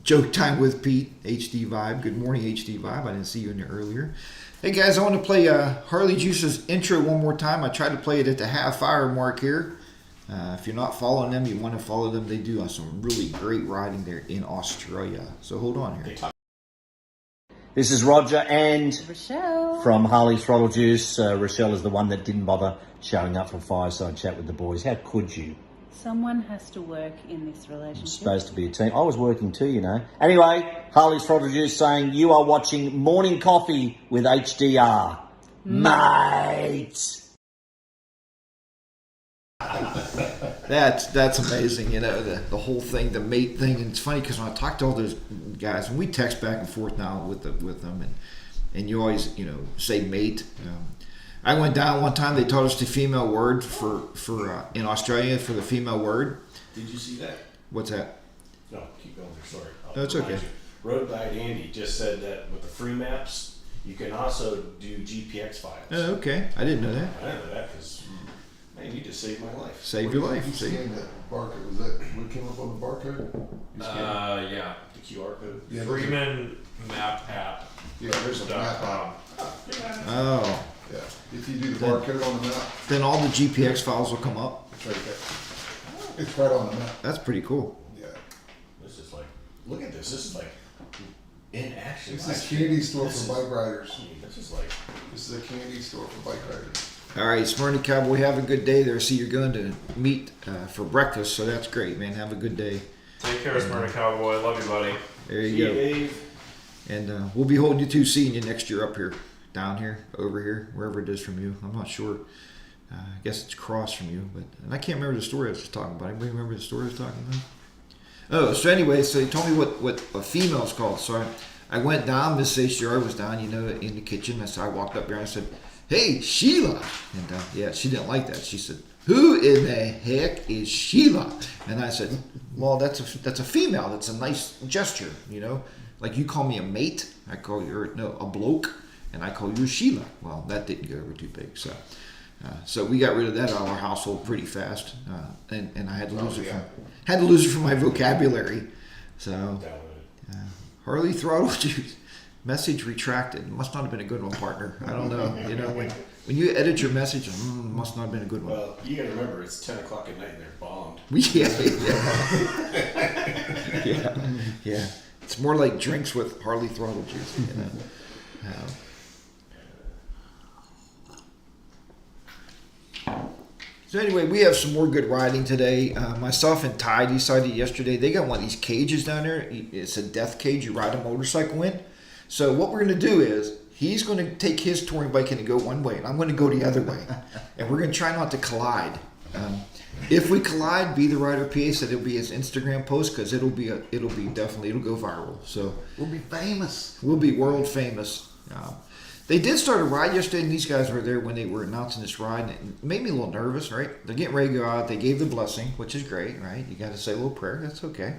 Joke time with Pete, HD Vibe. Good morning, HD Vibe. I didn't see you in there earlier. Hey, guys, I want to play Harley Juice's intro one more time. I tried to play it at the half-hour mark here. If you're not following them, you want to follow them. They do some really great riding there in Australia. So hold on here. This is Roger and Rochelle. from Harley Throttle Juice. Rochelle is the one that didn't bother showing up for fireside chat with the boys. How could you? Someone has to work in this relationship. It's supposed to be a team. I was working too, you know. Anyway, Harley's Throttle Juice saying you are watching Morning Coffee with HDR. Mate! That's amazing, you know, the whole thing, the mate thing. And it's funny because when I talk to all those guys, and we text back and forth now with them, and you always, you know, say mate. I went down one time, they taught us the female word for in Australia for the female word. Did you see that? What's that? No, keep going. Sorry. No, it's okay. Road Guide Andy just said that with the free maps, you can also do GPX files. Oh, okay. I didn't know that. I didn't know that because, man, you just saved my life. Saved your life. You See? scanned that barcode. Was that what came up on the barcode? You scanned it? Yeah. The QR code. Yeah, Freeman Map App. Yeah, there's a map out. Oh. Yeah. If you do the barcode on the map, Then all the GPX files will come up. it's right there. It's right on the map. That's pretty cool. Yeah. This is like, look at this. This is like in action. This is candy store This for is- bike riders. This is like, This is a candy store for bike riders. All right, Smyrna Cowboy, have a good day there. See, you're going to meet for breakfast, so that's great, man. Have a good day. Take care, Smyrna Cowboy. Love you, buddy. There you see go. Dave. And we'll be holding you to seeing you next year up here, down here, over here, wherever it is from you. I'm not sure. I guess it's across from you, but and I can't remember the story I was talking about. Anybody remember the story I was talking about? Oh, so anyway, so he told me what a female's called. So I went down. Miss HDR was down, you know, in the kitchen. So I walked up there and I said, "Hey, Sheila," and yeah, she didn't like that. She said, "Who in the heck is Sheila?" And I said, "Well, that's a female. That's a nice gesture, you know. Like you call me a mate, I call you a bloke, and I call you Sheila." Well, that didn't go over too big, so. So we got rid of that out of our household pretty fast, and I had to lose it from my vocabulary. So Harley Throttle Juice message retracted. Must not have been a good one, partner. I don't know. You know when you edit your message, must not have been a good one. Well, you got to remember, it's 10 o'clock at night and they're bombed. Yeah. It's more like drinks with Harley Throttle Juice. You know. So anyway, we have some more good riding today. Myself and Ty decided yesterday, they got one of these cages down there. It's a death cage you ride a motorcycle in. So what we're going to do is, he's going to take his touring bike and go one way, and I'm going to go the other way. And we're going to try not to collide. If we collide, Be the Rider PA said it'll be his Instagram post because it'll go viral. So We'll be famous. we'll be world famous. They did start a ride yesterday, and these guys were there when they were announcing this ride, and it made me a little nervous, right? They're getting ready to go out. They gave the blessing, which is great, right? You got to say a little prayer. That's okay.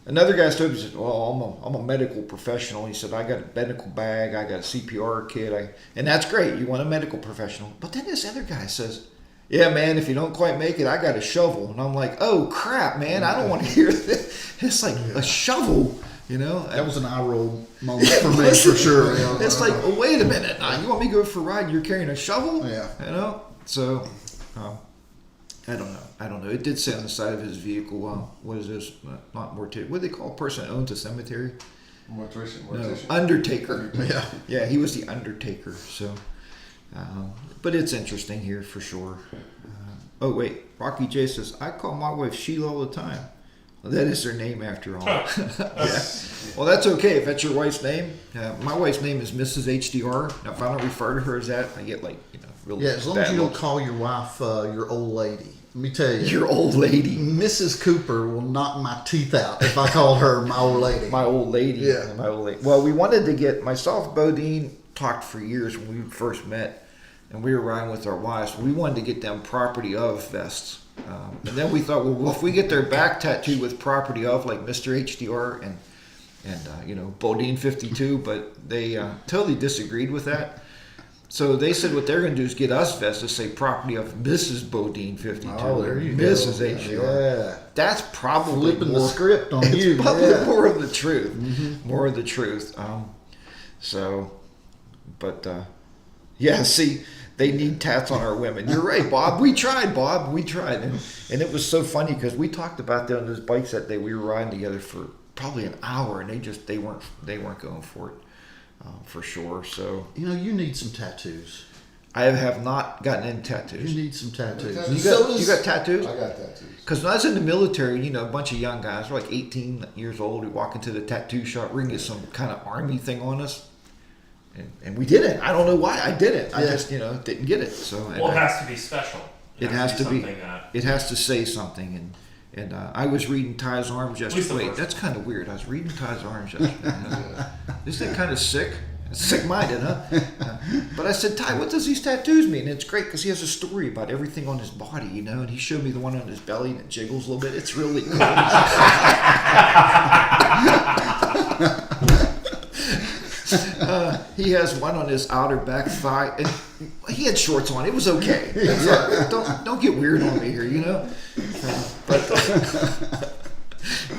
Another guy stood up and said, "Well, I'm a medical professional." He said, "I got a medical bag. I got a CPR kit." And that's great. You want a medical professional. But then this other guy says, "Yeah, man, if you don't quite make it, I got a shovel." And I'm like, "Oh, crap, man. I don't want to hear this." It's like a shovel. You know, That was an eye roll moment for me, for sure. It's like, oh, wait a minute. Now, you want me to go for a ride? You're carrying a shovel? Yeah. You know? So, I don't know. It did say on the side of his vehicle, what is this? Not mortician. What do they call a person that owns a cemetery? Mortician. No, Undertaker. Yeah, he was the Undertaker. So, but it's interesting here for sure. Oh, wait. Rocky J says, "I call my wife Sheila all the time. Well, that is her name after all. Yeah. Well, that's okay if that's your wife's name. My wife's name is Mrs. HDR. Now, if I don't refer to her as that, I get really Yeah, as long as you don't call your wife your old lady. Let me tell you. Your old lady. Mrs. Cooper will knock my teeth out if I called her my old lady. My old lady. Yeah. My old lady. Well, we wanted to get, myself, Bodine, talked for years when we first met, and we were riding with our wives. We wanted to get them property of vests. And then we thought, well, if we get their back tattooed with property of, like Mr. HDR and Bodine 52, but they totally disagreed with that. So they said what they're going to do is get us vests that say property of Mrs. Bodine 52. Oh, there you Mrs. go. HDR. Yeah. That's probably Flipping the script on you. It's probably Yeah. more of the truth. More of the truth. Yeah, see, they need tats on our women. You're right, Bob. We tried, Bob. We tried. And it was so funny because we talked about that on those bikes that day. We were riding together for probably an hour, and they weren't going for it. For sure. So You need some tattoos. I have not gotten any tattoos. You need some tattoos. You got tattoos? I got tattoos. Because when I was in the military, a bunch of young guys, we're like 18 years old, we walk into the tattoo shop, we're going to get some kind of army thing on us. And we didn't. I don't know why I didn't. I just, didn't get it. So Well, it has to be special. It has to be. something that- It has to say something. And I was reading Ty's arms least the yesterday. Wait, first that's kind of weird. I was reading Ty's arms yesterday. Isn't that kind of sick? Sick-minded, huh? But I said, Ty, what does these tattoos mean? And it's great because he has a story about everything on his body, and he showed me the one on his belly and it jiggles a little bit. It's really cool. He has one on his outer back thigh, and he had shorts on. It was okay. Don't get weird on me here,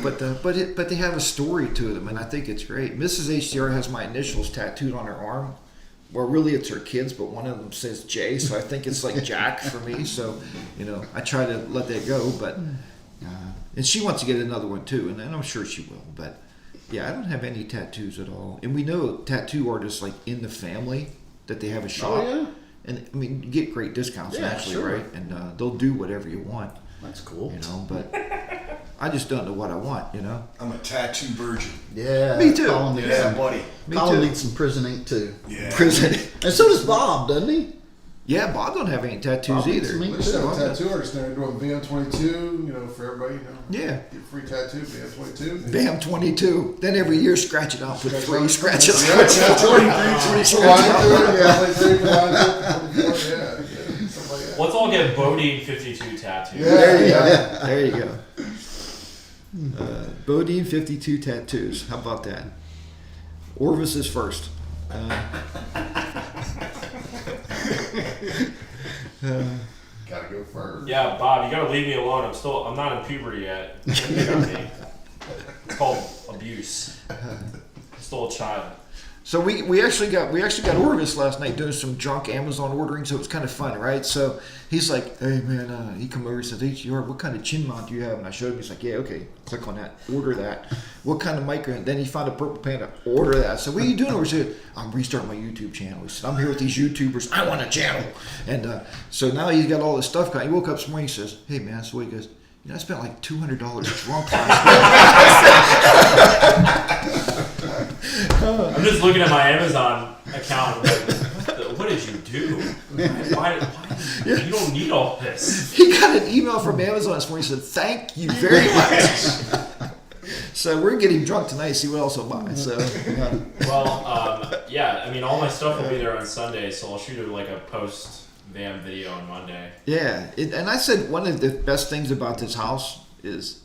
But they have a story to them, and I think it's great. Mrs. HDR has my initials tattooed on her arm. Well, really, it's her kids, but one of them says J, so I think it's like Jack for me. So, I try to let that go, but and she wants to get another one too, and I'm sure she will. But yeah, I don't have any tattoos at all, and we know tattoo artists like in the family that they have a shop, and I mean, you get great discounts actually, sure. right? And they'll do whatever you want. That's cool. But I just don't know what I want, I'm a tattoo virgin. Yeah. Me too. Colin needs some, buddy. Me Colin too. needs some prison ink too. Yeah. Prison. And so does Bob, doesn't he? Yeah, Bob don't have any tattoos Bob needs either. some ink They should have a too. tattoo artist there doing VAMM22, for everybody, Yeah. Get free tattoo, VAMM22. VAMM22. Then every year scratch it out, put Scratch three out. scratches. Yeah, Scratch Let's all get Bodine 52 tattoos. There you go. There you go. Bodine 52 tattoos. How about that? Orvis is first. Gotta go first. Yeah, Bob, you gotta leave me alone. I'm not in puberty yet. You got me. It's called abuse. Still a child. So we actually got Orvis last night doing some drunk Amazon ordering, so it was kind of fun, right? So he's like, "Hey man," he come over and says, "HDR, what kind of chin mount do you have?" And I showed him. He's like, "Yeah, okay, click on that, order that. What kind of micro?" And then he found a purple panda, order that. So what are you doing? Or he said, "I'm restarting my YouTube channel." He said, "I'm here with these YouTubers. I want a channel." And so now he's got all this stuff going. He woke up this morning. He says, "Hey man," so he goes, "I spent like $200 drunk last night." I'm just looking at my Amazon account. What did you do? Why you don't need all this. He got an email from Amazon this morning. He said, "Thank you very much." So we're getting drunk tonight. See what else I'll buy. So Yeah. I mean, all my stuff will be there on Sunday, so I'll shoot a post VAMM video on Monday. yeah, and I said one of the best things about this house is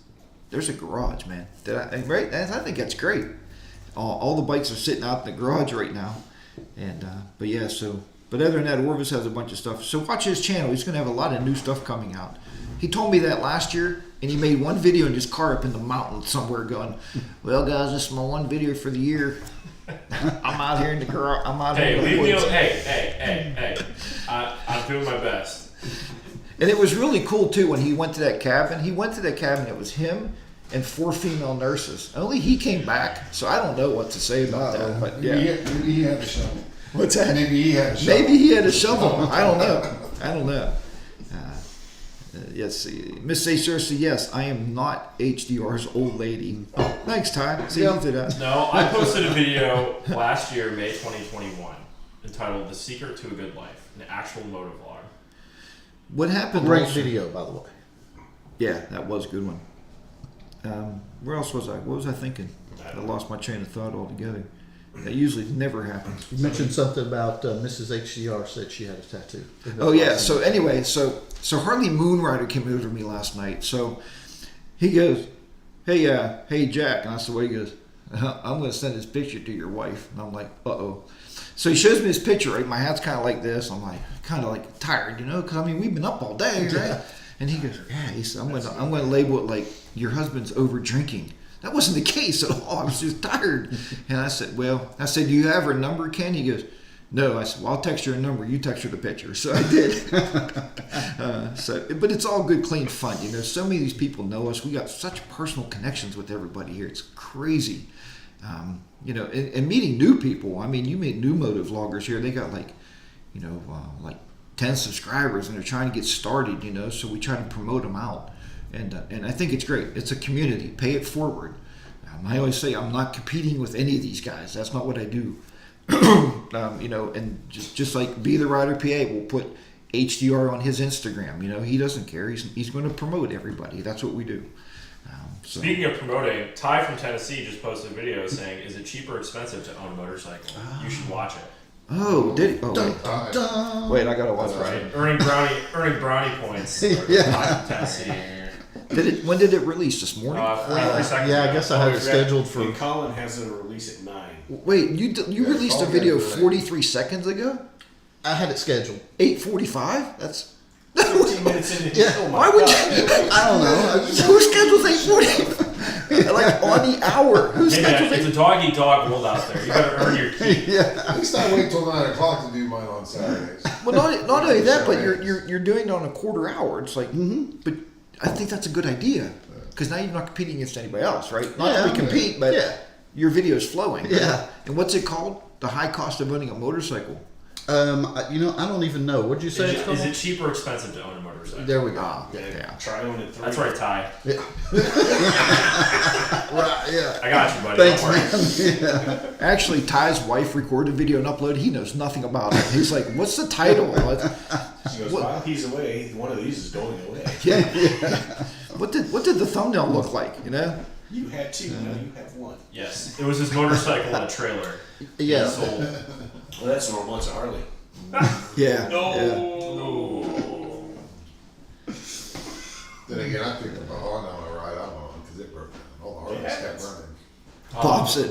there's a garage, man. Right? And I think that's great. All the bikes are sitting out in the garage right now, and but other than that, Orvis has a bunch of stuff. So watch his channel. He's going to have a lot of new stuff coming out. He told me that last year, and he made one video in his car up in the mountains somewhere going, "Well, guys, this is my one video for the year. I'm out here in the garage. I'm out here in the Leave me woods." alone. Hey. I'm doing my best. And it was really cool too when he went to that cabin. It was him and 4 female nurses. Only he came back, so I don't know what to say about that. But yeah, Maybe he had a shovel. what's that? Maybe he had a shovel. Maybe he had a shovel. I don't know. Yes, Miss HR said, yes, I am not HDR's old lady. Oh, thanks, Ty. See, you did that. No, I posted a video last year, May 2021, entitled "The Secret to a Good Life," an actual motor vlog. What happened? Great also- video, by the way. Yeah, that was a good one. Where else was I? What was I thinking? I lost my train of thought altogether. That usually never happens. You mentioned something about Mrs. HDR said she had a tattoo. Oh yeah. So anyway, so Harley Moonrider came over to me last night. So he goes, "Hey Jack," and I said, "What?" He goes, "I'm going to send this picture to your wife." And I'm like, "Uh-oh." So he shows me this picture. Right, my hat's kind of like this. I'm like, kind of like tired, because I mean we've been up all day, right? Yeah. And he goes, "Yeah." He said, "I'm going to label it like your husband's over drinking." That wasn't the case at all. I was just tired. And I said, "Do you have her number, Ken?" He goes, "No." I said, "Well, I'll text her a number. You text her the picture." So I did. But it's all good, clean fun. So many of these people know us. We got such personal connections with everybody here. It's crazy. And meeting new people. I mean, you meet new moto vloggers here. They got like 10 subscribers and they're trying to get started, so we try to promote them out. And I think it's great. It's a community. Pay it forward. I always say I'm not competing with any of these guys. That's not what I do. And just like Be the Rider PA will put HDR on his Instagram. He doesn't care. He's going to promote everybody. That's what we do. Speaking of promoting, Ty from Tennessee just posted a video saying, "Is it cheap or expensive to own a motorcycle? You should watch it." Oh, did he? Oh, wait, I gotta watch That's that. right. Earning brownie points. Ty from Tennessee. When did it release? This morning? 43 seconds. Yeah, I ago. guess I had it scheduled for. And Colin has a release at 9. Wait, you released a video 43 seconds ago? I had it scheduled. 8:45? That's 15 minutes into Yeah. oh my why would God. you? I don't know. Who schedules 8:45? Like on the hour? Who Hey man, schedules it's a dog-eat-dog world out there. You better earn your keep. At least I wait till 9 o'clock to do mine on Saturdays. Well, not only that, but you're doing it on a quarter hour. It's like, but I think that's a good idea because now you're not competing against anybody else, right? Not that we compete, but your video is flowing. Right? Yeah. And what's it called? The high cost of owning a motorcycle. I don't even know. What'd you say? it's called? Is it cheap or expensive to own a motorcycle? There we go. Yeah. Try owning it 3. That's right, Ty. Yeah. Right. Yeah. I got you, buddy. Thanks, Don't worry. man. Yeah. Actually, Ty's wife recorded a video and uploaded. He knows nothing about it. He's like, "What's the title?" She goes, while he's away, one of these is going away. Yeah. What did the thumbnail look like? You had 2, now you have 1. Yes, it was his motorcycle in a trailer. Yeah. He sold. Well, that's normal. It's a Harley. Yeah. No. Then again, I picked up a Honda on a ride I'm on because it broke down. All the Harleys kept running.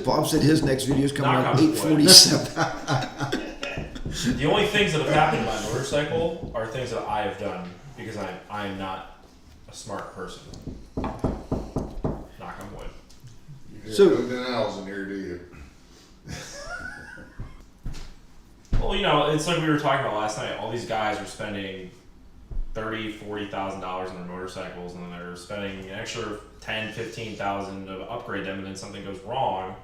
Bob said his next video is coming Knock out on wood. 8:47. The only things that have happened to my motorcycle are things that I have done because I am not a smart person. Knock on wood. You So- hear no denials in here, do you? Well, it's like we were talking about last night. All these guys are spending $30,000-$40,000 on their motorcycles, and then they're spending an extra $10,000-$15,000 to upgrade them, and then something goes wrong.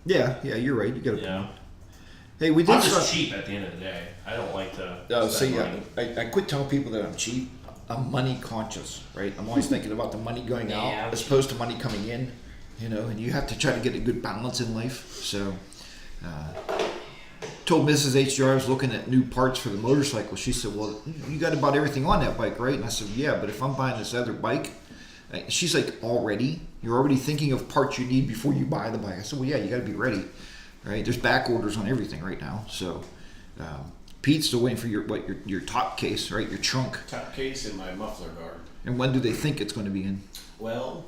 Yeah, you're right. You got a Yeah. point. Hey, we did I'm start. just cheap at the end of the day. I don't like to. Oh, spend see, money. I quit telling people that I'm cheap. I'm money conscious, right? I'm always thinking about the money going out Yeah. as opposed to money coming in, and you have to try to get a good balance in life. So, told Mrs. HDR I was looking at new parts for the motorcycle. She said, "Well, you got about everything on that bike, right?" And I said, "Yeah, but if I'm buying this other bike," she's like, "You're already thinking of parts you need before you buy the bike." I said, "Well, yeah, you got to be ready, right? There's back orders on everything right now." So, Pete's still waiting for your top case, right? Your trunk. Top case and my muffler guard. And when do they think it's going to be in? Well,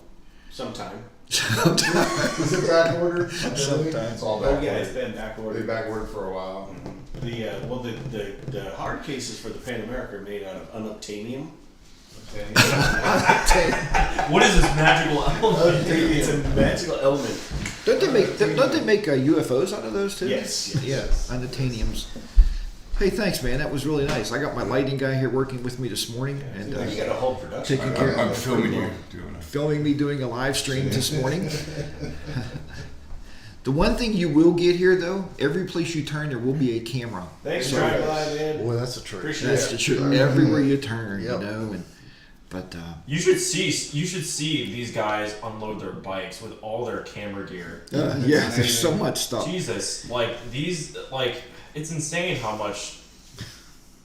sometime. Is it back ordered? Sometimes. It's all Oh back yeah, ordered. it's been back They ordered. back ordered for a while. The hard cases for the Pan America are made out of unobtainium. What is this magical element? It's a magical element. Don't they make UFOs out of those too? Yes. Yeah, unobtainiums. Hey, thanks, man. That was really nice. I got my lighting guy here working with me this morning and You got a whole production. taking care I'm of filming you doing it. filming me doing a live stream this morning. The one thing you will get here, though, every place you turn, there will be a camera. Thanks, So Drive By, man. Boy, that's a trick. Appreciate that's it. the truth. Everywhere you turn, Yep. you know. But You should see these guys unload their bikes with all their camera gear. yeah, there's so much stuff. Jesus, it's insane how much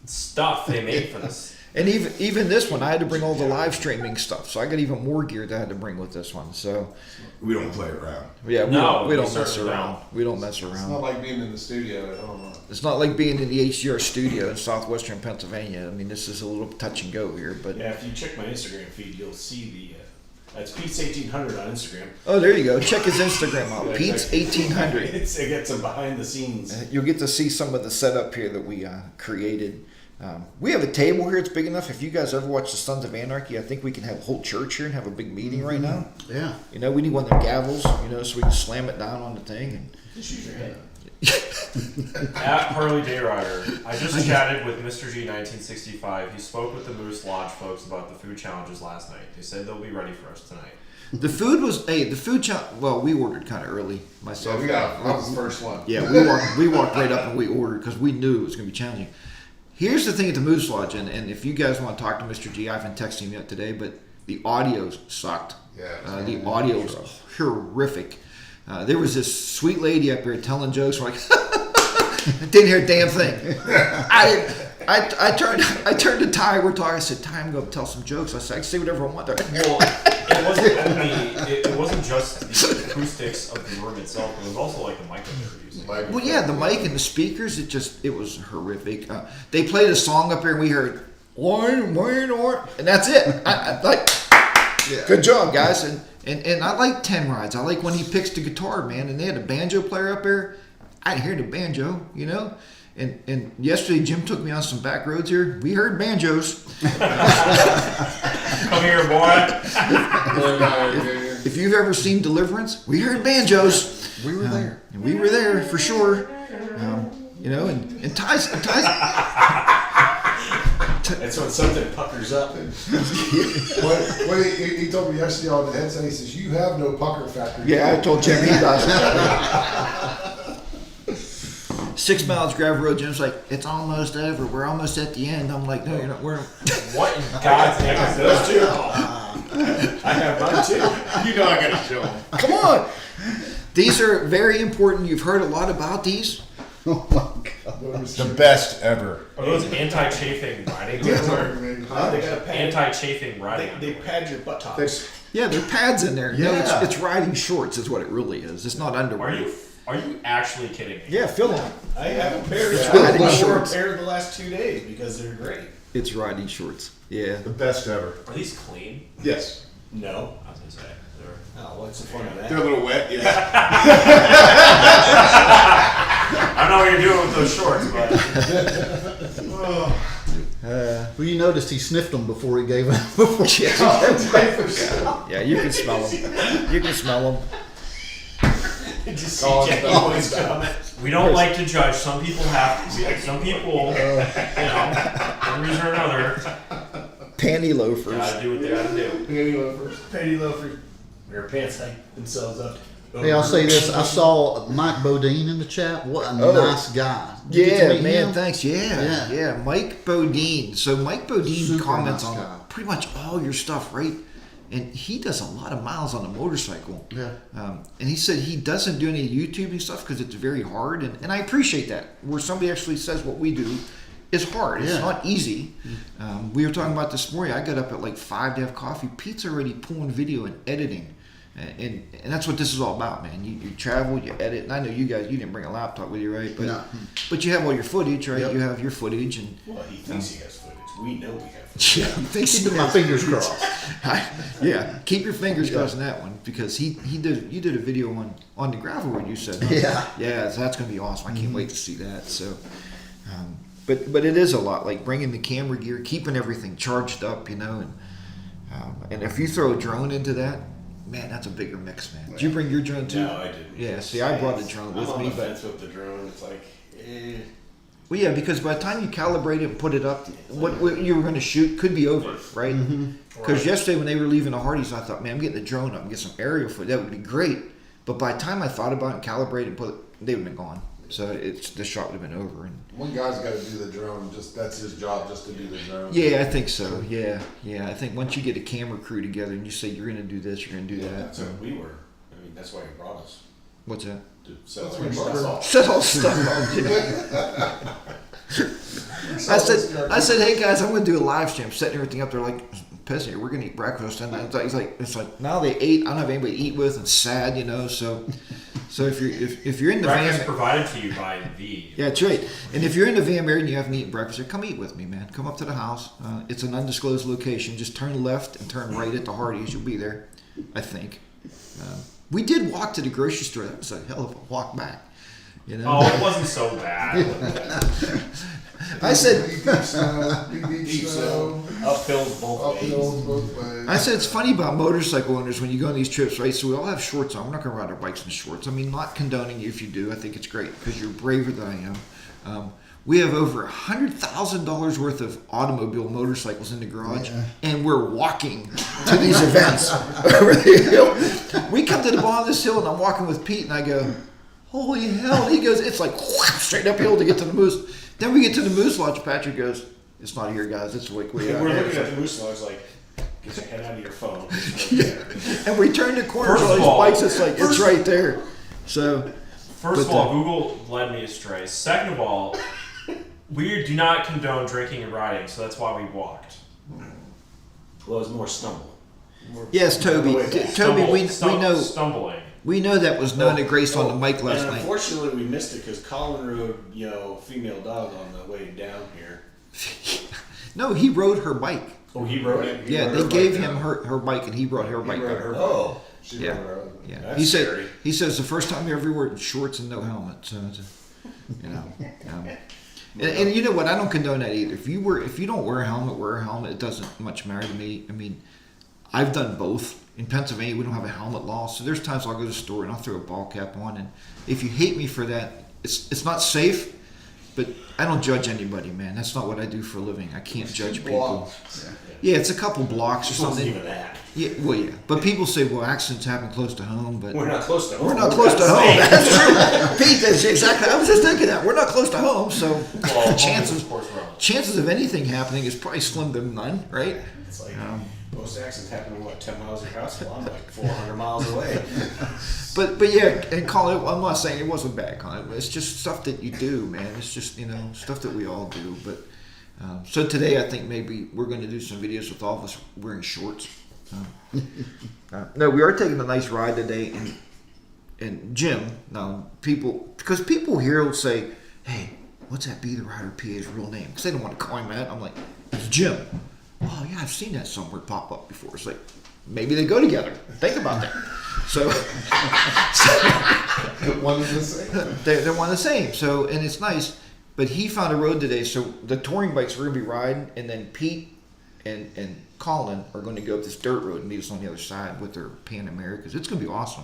stuff they make for this. And even this one, I had to bring all the live streaming stuff, so I got even more gear that I had to bring with this one. So We don't play around. yeah, we No, don't we mess certainly around. don't. We don't mess It's around. not like being in the studio at home. It's not like being in the HDR studio in southwestern Pennsylvania. I mean, this is a little touch and go here, but Yeah, if you check my Instagram feed, you'll see the. That's Pete's 1800 on Instagram. oh, there you go. Check his Instagram out, Yeah, Pete's 1800. It gets some behind the scenes. You'll get to see some of the setup here that we created. We have a table here. It's big enough. If you guys ever watch the Sons of Anarchy, I think we can have a whole church here and have a big meeting right now. Yeah. You know, we need one of them gavels, you know, so we can slam it down on the thing. And Just use your head. At Harley Dayrider, I just chatted with Mr. G 1965. He spoke with the Moose Lodge folks about the food challenges last night. They said they'll be ready for us tonight. the food was, well, we ordered kind of early myself. Yeah, I was the first one. Yeah, we walked right up and we ordered because we knew it was going to be challenging. Here's the thing at the Moose Lodge, and if you guys want to talk to Mr. G, I haven't texted him yet today, but the audio sucked. Yeah. The audio was horrific. There was this sweet lady up here telling jokes. Like, I didn't hear a damn thing. I turned to Ty. We're talking. I said, Ty, I'm going to tell some jokes. I said, I can say whatever I want. Well, it wasn't just the acoustics of the room itself. It was also like the mic that they were using. Well, yeah, the mic and the speakers. It was horrific. They played a song up here, and we heard and that's it. Good job, guys. And I like 10 rides. I like when he picks the guitar, man. And they had a banjo player up there. I didn't hear the banjo, you know. And yesterday, Jim took me on some back roads here. We heard banjos. Come here, boy. If you've ever seen Deliverance, we heard banjos. We were there. And we were there for sure. You know, and Ty's. That's when something puckers up. What he told me yesterday on the headset, he says, "You have no pucker factor." Yeah, I told Jim he does. 6 miles gravel road. Jim's like, it's almost over. We're almost at the end. I'm like, no, you're not. We're. What in God's name is Those this? two. I have mine too. You know I gotta show them. Come on. These are very important. You've heard a lot about these. Oh my God. The best ever. Are those anti-chafing riding? They got a pad. Anti-chafing riding. They pad your buttocks. Yeah, there are pads in there. No, Yeah. it's riding shorts is what it really is. It's not underwear. Are you actually kidding me? Yeah, fill them. I have a pair. It's I riding wore a shorts. pair the last 2 days because they're great. It's riding shorts. Yeah. The best ever. Are these clean? Yes. No. I was gonna say. Oh, what's the fun of that? They're a little wet, yeah. I don't know what you're doing with those shorts, but Well, you noticed he sniffed them before he gave them. Before Yeah, you can smell them. You can smell them. Just see Jackie's comment. we don't like to judge. Some people have. Some people, for one reason or another, Panty loafers. gotta do what they gotta do. Penny loafers. Their pants hang themselves up. Hey, I'll say this. I saw Mike Bodine in the chat. What a nice guy. Did you get to Yeah, meet man, him? thanks. Yeah, Yeah. Mike Bodine. So Mike Bodine Super comments nice on guy. pretty much all your stuff, right? And he does a lot of miles on a motorcycle. Yeah. And he said he doesn't do any YouTubing stuff because it's very hard. And I appreciate that. Where somebody actually says what we do is hard. It's Yeah. not easy. We were talking about this morning. I got up at like 5 to have coffee. Pete's already pulling video and editing. And that's what this is all about, man. You travel, you edit. And I know you guys, you didn't bring a laptop with you, right? But No. but you have all your footage, right? Yep. You have your footage. And Well, he thinks he has footage. We know we have footage. yeah, Keeping my fingers crossed. Yeah, keep your fingers crossed on that one because you did a video on the gravel road. You said, huh? Yeah. So that's gonna be awesome. I can't wait to see that. So, but it is a lot like bringing the camera gear, keeping everything charged up, you know, and if you throw a drone into that, man, that's a bigger mix, man. Did you bring your drone too? No, I didn't. Yeah, see, I brought the drone with I'm on me, the but fence with the drone. It's like, well, yeah, because by the time you calibrate it and put it up, what you were going to shoot could be over, right? Because yesterday when they were leaving the Hardys, I thought, man, I'm getting the drone up and get some aerial footage. That would be great. But by the time I thought about it and calibrated, they would have been gone. So the shot would have been over. And One guy's got to do the drone. That's his job, just to do the drone. yeah, I think so. Yeah. I think once you get a camera crew together and you say you're going to do this, you're going to do that. That's what we were. I mean, that's why he brought us. What's that? To set That's all what our he stuff brought off. Set all stuff up. I said, hey guys, I'm going to do a live stream, setting everything up. They're like, pissing here. We're going to eat breakfast. And it's like now they ate. I don't have anybody to eat with. It's sad, So if you're in the Breakfast van, provided to you by the. yeah, that's right. And if you're in the van area and you haven't eaten breakfast, come eat with me, man. Come up to the house. It's an undisclosed location. Just turn left and turn right at the Hardee's. You'll be there, I think. We did walk to the grocery store. That was a hell of a walk back. Oh, it wasn't so bad. I said, Deep snow. Uphills both ways. Uphills both ways. I said it's funny about motorcycle owners when you go on these trips, right? So we all have shorts on. We're not going to ride our bikes in shorts. I mean, not condoning you if you do. I think it's great because you're braver than I am. We have over $100,000 worth of automobile motorcycles in the garage, and we're walking to these events over the hill. We come to the bottom of this hill, and I'm walking with Pete, and I go, holy hell. And he goes, it's like whap, straight uphill to get to the moose. Then we get to the moose lodge. Patrick goes, it's not here, guys. It's like way out We're there. looking at the moose lodge like, get your head out of your phone. It's right there. And we turn the corner First on of these all- bikes. It's like, it's right there. So, First of But, all, Google led me astray. Second of all, we do not condone drinking and riding, so that's why we walked. Well, it's more stumble. yes, Toby. Other way back. Toby, we know Stumbling. we know that was none of Grace on the mic last and night. unfortunately, we missed it because Colin rode, female dog on the way down here. No, he rode her bike. Oh, he rode it? Yeah, they gave him her bike, and he brought her bike back. Oh. She Yeah. rode her own. Yeah, That's he scary. says the first time he ever wore it in shorts and no helmet. So, and you know what? I don't condone that either. If you don't wear a helmet. It doesn't much matter to me. I mean, I've done both. In Pennsylvania, we don't have a helmet law, so there's times I'll go to the store and I'll throw a ball cap on. And if you hate me for that, it's not safe. But I don't judge anybody, man. That's not what I do for a living. I can't judge people. Yeah, it's a couple blocks or It wasn't something. even that. Yeah, well, yeah. But people say, well, accidents happen close to home. But We're not close to home. we're not close to home. That's true. Pete, that's exactly. I was just thinking that. We're not close to home, so Well, chances of course, relative. chances of anything happening is probably slim to none, right? It's like most accidents happen in 10 miles of your house? Well, I'm like 400 miles away. But yeah, and Colin, I'm not saying it wasn't bad, Colin. It's just stuff that you do, man. It's just stuff that we all do. But so today, I think maybe we're going to do some videos with all of us wearing shorts. No, we are taking a nice ride today, and Jim. Now, because people here will say, "Hey, what's that Be the Rider PA's real name?" Because they don't want to call him that. I'm like, "It's Jim." Oh yeah, I've seen that somewhere pop up before. It's like maybe they go together. Think about that. So One is the same. they're one and the same. So, and it's nice. But he found a road today. So the touring bikes we're gonna be riding, and then Pete and Colin are going to go up this dirt road and meet us on the other side with their Pan Americas. It's going to be awesome.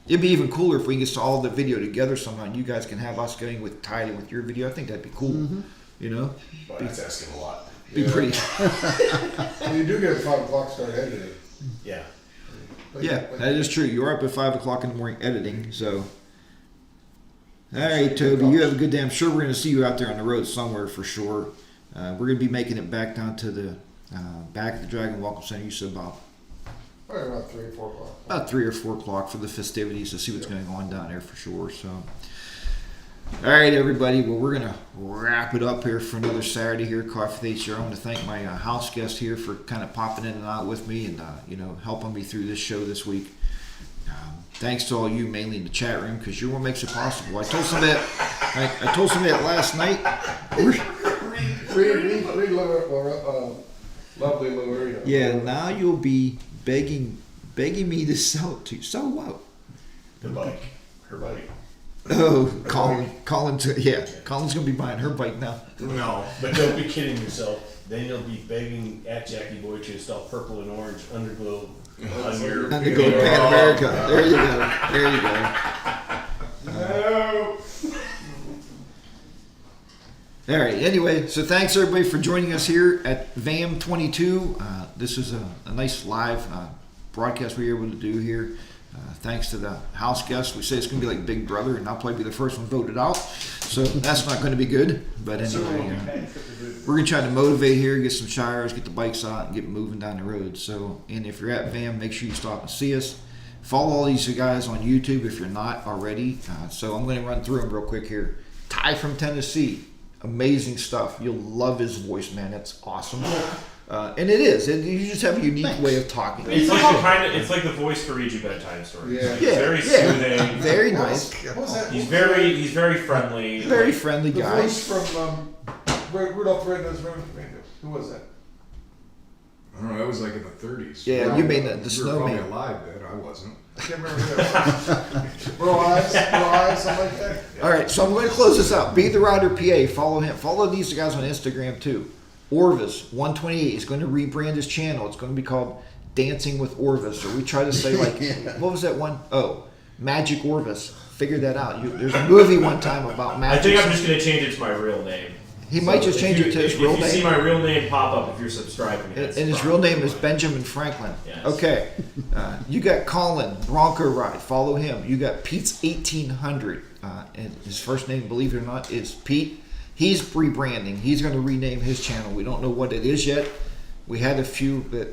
It'd be even cooler if we can get all the video together somehow. And you guys can have us going with tied in with your video. I think that'd be cool. But that's asking a lot. Be pretty. Well, you do get a 5 o'clock start editing. Yeah. Yeah, that is true. You're up at 5 o'clock in the morning editing. So, all right, Toby, you have a good day. I'm sure we're going to see you out there on the road somewhere for sure. We're going to be making it back down to the back of the Dragon Welcome Center. You said about Probably about 3 or 4 o'clock. about 3 or 4 o'clock for the festivities to see what's going on down there for sure. So, all right, everybody. Well, we're gonna wrap it up here for another Saturday here at Coffee with HDR. I want to thank my house guest here for kind of popping in and out with me and helping me through this show this week. Thanks to all you, mainly in the chat room, because you're what makes it possible. I told somebody that last night. Read lovely Lorena. Yeah, now you'll be begging me to sell it to you. Sell what? The bike. Her bike. Oh, Colin's gonna be buying her bike now. No, but don't be kidding yourself. Then you'll be begging at Jackie Boy to install purple and orange underglow on your Undergo Pan America. There you go. No. All right. Anyway, so thanks everybody for joining us here at VAMM22. This is a nice live broadcast we were able to do here. Thanks to the house guests. We say it's going to be like Big Brother, and I'll probably be the first one voted out. So that's not going to be good. But anyway, we're going to try to motivate here, get some showers, get the bikes out, and get moving down the road. So, and if you're at VAMM, make sure you stop and see us. Follow all these guys on YouTube if you're not already. So I'm going to run through them real quick here. Ty from Tennessee. Amazing stuff. You'll love his voice, man. It's awesome. And it is. You just have a unique way of talking. It's like it's like the voice to read you bedtime stories. Yeah. Like, it's very soothing. Very nice. What was that? He's very friendly. Very friendly The guy. voice from Rudolph the Red-Nosed Reindeer. Who was that? I don't know. That was like in the 30s. Yeah, you mean the You were snowman. probably alive then. I wasn't. I can't remember who that was. Bro Eyes, something like that. All right, so I'm going to close this out. Be the Rider PA. Follow him. Follow these guys on Instagram too. Orvis128 is going to rebrand his channel. It's going to be called Dancing with Orvis, or we try to say like, what was that one? Oh, Magic Orvis. Figure that out. There's a movie one time about magic. I think I'm just going to change it to my real name. He might just change it to his real If you see name. my real name pop up if you're subscribing. And his real name is Benjamin Franklin. Yes. Okay. You got Colin, Bronco Ride. Follow him. You got Pete's 1800. And his first name, believe it or not, is Pete. He's rebranding. He's going to rename his channel. We don't know what it is yet. We had a few that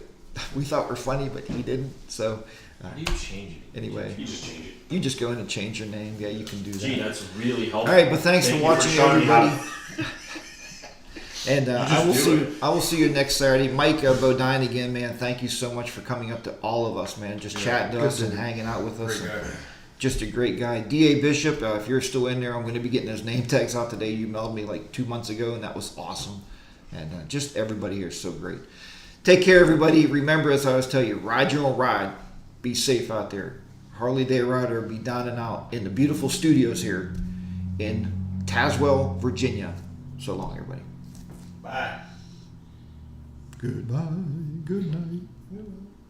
we thought were funny, but he didn't. So, How do you change it? Anyway. You just change it. You just go in and change your name. Yeah, you can do that. Gee, that's really helpful. All right, but thanks for watching, showing me how everybody. And I will see you next Saturday. Mike Bodine again, man. Thank you so much for coming up to all of us, man. Just chatting to us and hanging out with us. Just a great guy. D.A. Bishop, if you're still in there, I'm going to be getting those name tags out today. You mailed me like 2 months ago, and that was awesome. And just everybody here is so great. Take care, everybody. Remember, as I always tell you, ride your own ride. Be safe out there. Harley Day Rider will be down and out in the beautiful studios here in Tazewell, Virginia. So long, everybody. Bye. Goodbye. Good night.